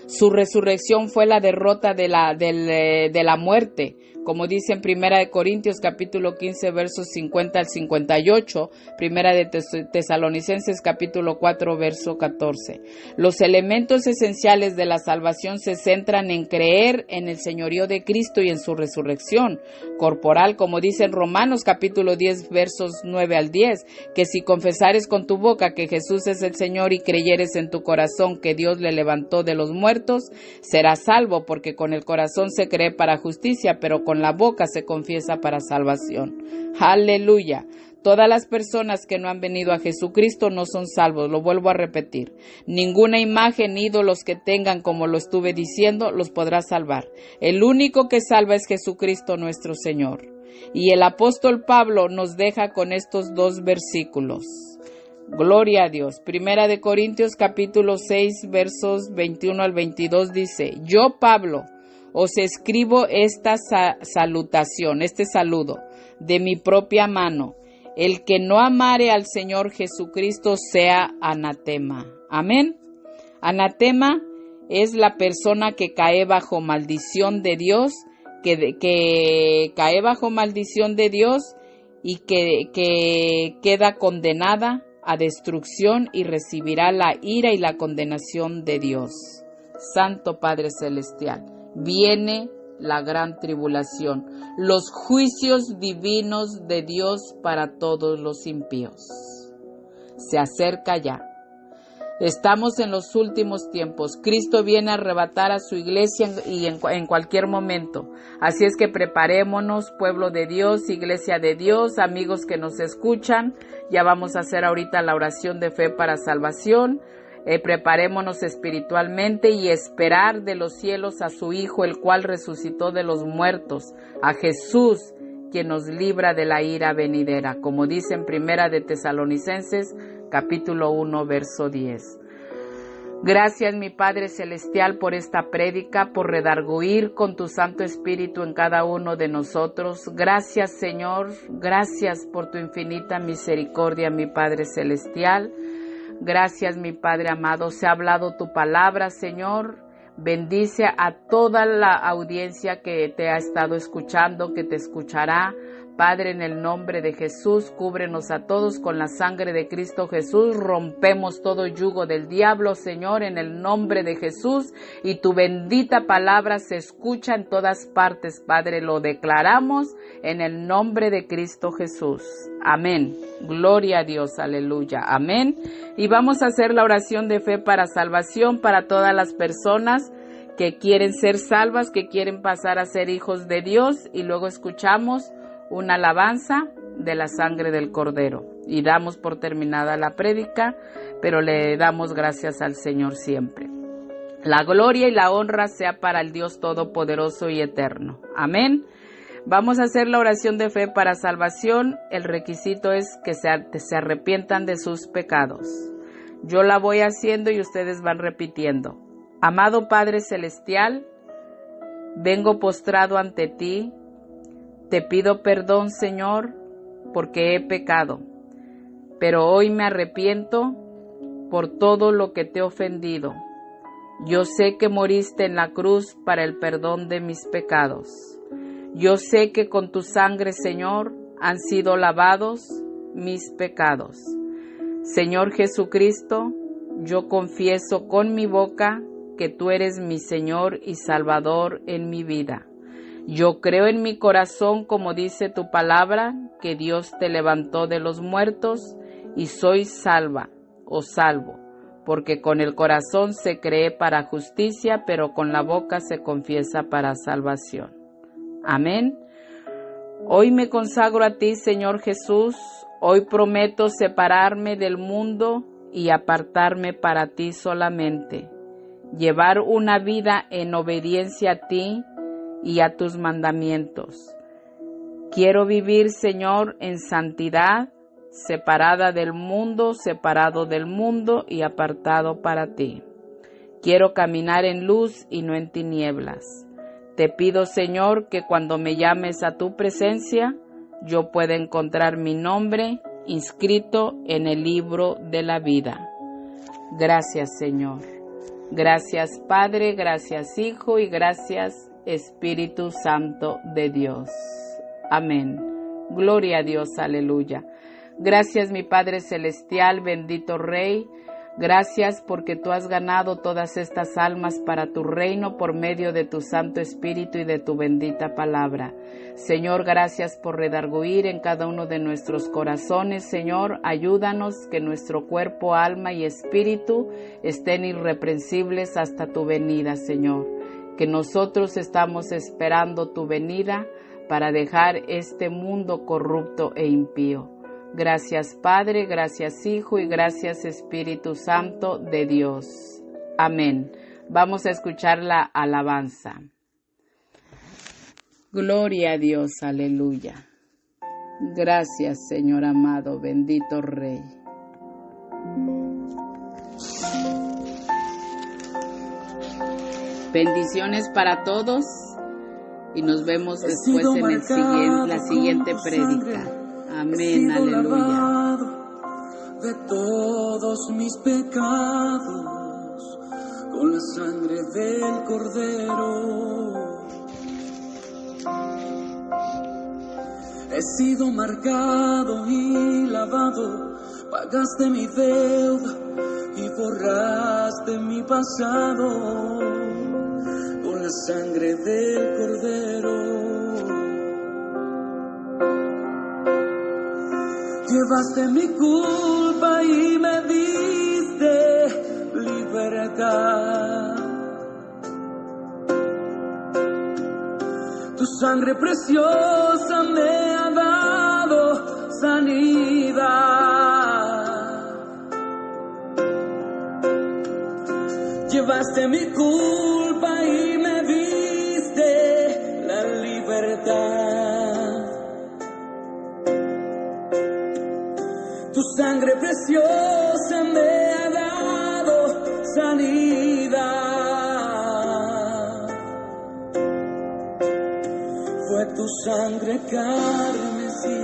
Su resurrección fue la derrota de la muerte, como dice en 1 Corintios capítulo 15 versos 50 al 58, 1 Tesalonicenses capítulo 4 verso 14. Los elementos esenciales de la salvación se centran en creer en el señorío de Cristo y en su resurrección corporal, como dice en Romanos capítulo 10 versos 9 al 10, que si confesares con tu boca que Jesús es el Señor y creyeres en tu corazón que Dios le levantó de los muertos, serás salvo, porque con el corazón se cree para justicia, pero con la boca se confiesa para salvación. Aleluya. Todas las personas que no han venido a Jesucristo no son salvos, lo vuelvo a repetir. Ninguna imagen, ídolos que tengan, como lo estuve diciendo, los podrá salvar. El único que salva es Jesucristo nuestro Señor. Y el apóstol Pablo nos deja con estos dos versículos. Gloria a Dios. 1 Corintios capítulo 6 versos 21 al 22 dice: Yo, Pablo, os escribo esta salutación, este saludo, de mi propia mano. El que no amare al Señor Jesucristo sea anatema. Amén. Anatema es la persona que cae bajo maldición de Dios, que cae bajo maldición de Dios y que queda condenada a destrucción y recibirá la ira y la condenación de Dios. Santo Padre Celestial, viene la gran tribulación, los juicios divinos de Dios para todos los impíos. Se acerca ya. Estamos en los últimos tiempos. Cristo viene a arrebatar a su iglesia en cualquier momento. Así es que preparémonos, pueblo de Dios, iglesia de Dios, amigos que nos escuchan. Ya vamos a hacer ahorita la oración de fe para salvación. Preparémonos espiritualmente y esperar de los cielos a su Hijo, el cual resucitó de los muertos, a Jesús, quien nos libra de la ira venidera, como dice en 1 Tesalonicenses capítulo 1 verso 10. Gracias, mi Padre Celestial, por esta prédica, por redarguir con tu Santo Espíritu en cada uno de nosotros. Gracias, Señor, gracias por tu infinita misericordia, mi Padre Celestial. Gracias, mi Padre amado. Se ha hablado tu palabra, Señor. Bendice a toda la audiencia que te ha estado escuchando, que te escuchará. Padre, en el nombre de Jesús, cúbrenos a todos con la sangre de Cristo Jesús. Rompemos todo yugo del diablo, Señor, en el nombre de Jesús. Y tu bendita palabra se escucha en todas partes, Padre. Lo declaramos en el nombre de Cristo Jesús. Amén. Gloria a Dios. Aleluya. Amén. Y vamos a hacer la oración de fe para salvación para todas las personas que quieren ser salvas, que quieren pasar a ser hijos de Dios, y luego escuchamos una alabanza de la sangre del Cordero y damos por terminada la prédica, pero le damos gracias al Señor siempre. La gloria y la honra sea para el Dios Todopoderoso y Eterno. Amén. Vamos a hacer la oración de fe para salvación. El requisito es que se arrepientan de sus pecados. Yo la voy haciendo y ustedes van repitiendo. Amado Padre Celestial, vengo postrado ante ti. Te pido perdón, Señor, porque he pecado. Pero hoy me arrepiento por todo lo que te he ofendido. Yo sé que moriste en la cruz para el perdón de mis pecados. Yo sé que con tu sangre, Señor, han sido lavados mis pecados. Señor Jesucristo, yo confieso con mi boca que tú eres mi Señor y Salvador en mi vida. Yo creo en mi corazón, como dice tu palabra, que Dios te levantó de los muertos y soy salva o salvo, porque con el corazón se cree para justicia, pero con la boca se confiesa para salvación. Amén. Hoy me consagro a ti, Señor Jesús. Hoy prometo separarme del mundo y apartarme para ti solamente. Llevar una vida en obediencia a ti y a tus mandamientos. Quiero vivir, Señor, en santidad, separado del mundo y apartado para ti. Quiero caminar en luz y no en tinieblas. Te pido, Señor, que cuando me llames a tu presencia, yo pueda encontrar mi nombre inscrito en el libro de la vida. Gracias, Señor. Gracias, Padre, gracias, Hijo, y gracias, Espíritu Santo de Dios. Amén. Gloria a Dios, aleluya. Gracias, mi Padre Celestial, bendito Rey. Gracias porque tú has ganado todas estas almas para tu reino por medio de tu Santo Espíritu y de tu bendita palabra. Señor, gracias por redarguir en cada uno de nuestros corazones. Señor, ayúdanos que nuestro cuerpo, alma y espíritu estén irreprensibles hasta tu venida, Señor. Que nosotros estamos esperando tu venida para dejar este mundo corrupto e impío. Gracias, Padre, gracias, Hijo, y gracias, Espíritu Santo de Dios. Amén. Vamos a escuchar la alabanza. Gloria a Dios, aleluya. Gracias, Señor amado, bendito Rey. Bendiciones para todos y nos vemos después en la siguiente prédica. Amén, aleluya. De todos mis pecados, con la sangre del Cordero, he sido marcado y lavado, pagaste mi deuda y borraste mi pasado, con la sangre del Cordero. Llevaste mi culpa y me diste libertad. Tu sangre preciosa me ha dado sanidad. Llevaste mi culpa y me diste la libertad. Tu sangre preciosa me ha dado sanidad. Fue tu sangre carmesí,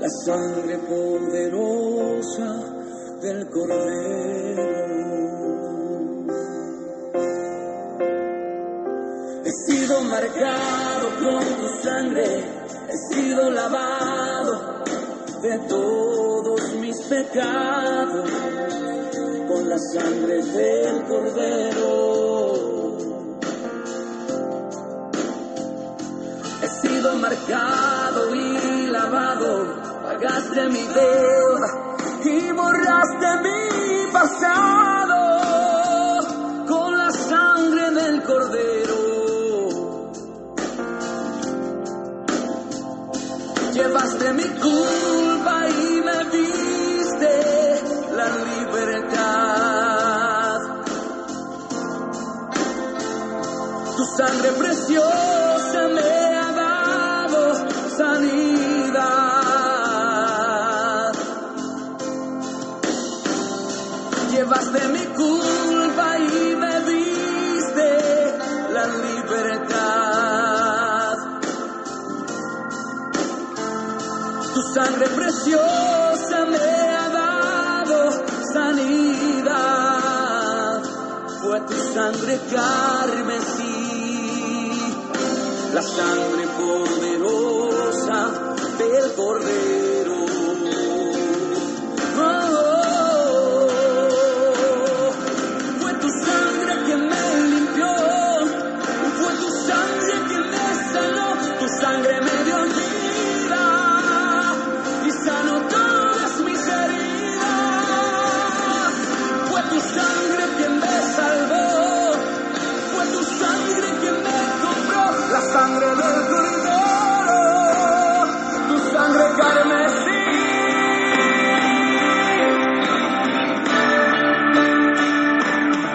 la sangre poderosa del Cordero. He sido marcado con tu sangre, he sido lavado de todos mis pecados, con la sangre del Cordero. He sido marcado y lavado, pagaste mi deuda y borraste mi pasado, con la Llevaste mi culpa y me diste la libertad. Tu sangre preciosa me ha dado sanidad. Llevaste mi culpa y me diste la libertad. Tu sangre preciosa me ha dado sanidad. Fue tu sangre carmesí, la sangre poderosa del Cordero. Fue tu sangre que me limpió, fue tu sangre que me sanó, tu sangre me dio vida y sanó todas mis heridas. Fue tu sangre que me salvó, fue tu sangre que me compró, la sangre del Cordero, tu sangre carmesí.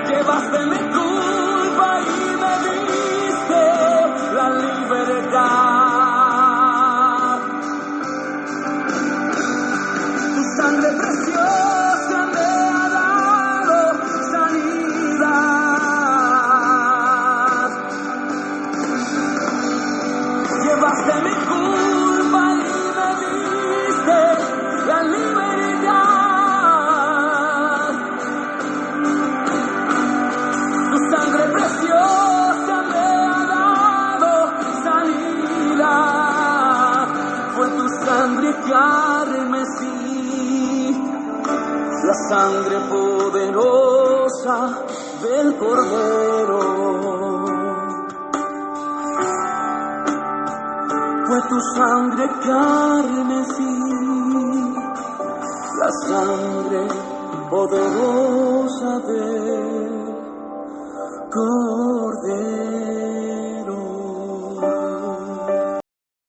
Llevaste mi culpa y me diste la libertad. Tu sangre preciosa me ha dado sanidad. Llevaste mi culpa y me diste la libertad. Tu sangre preciosa me ha dado sanidad. Fue tu sangre carmesí, la sangre poderosa del Cordero. Fue tu sangre carmesí, la sangre poderosa del Cordero.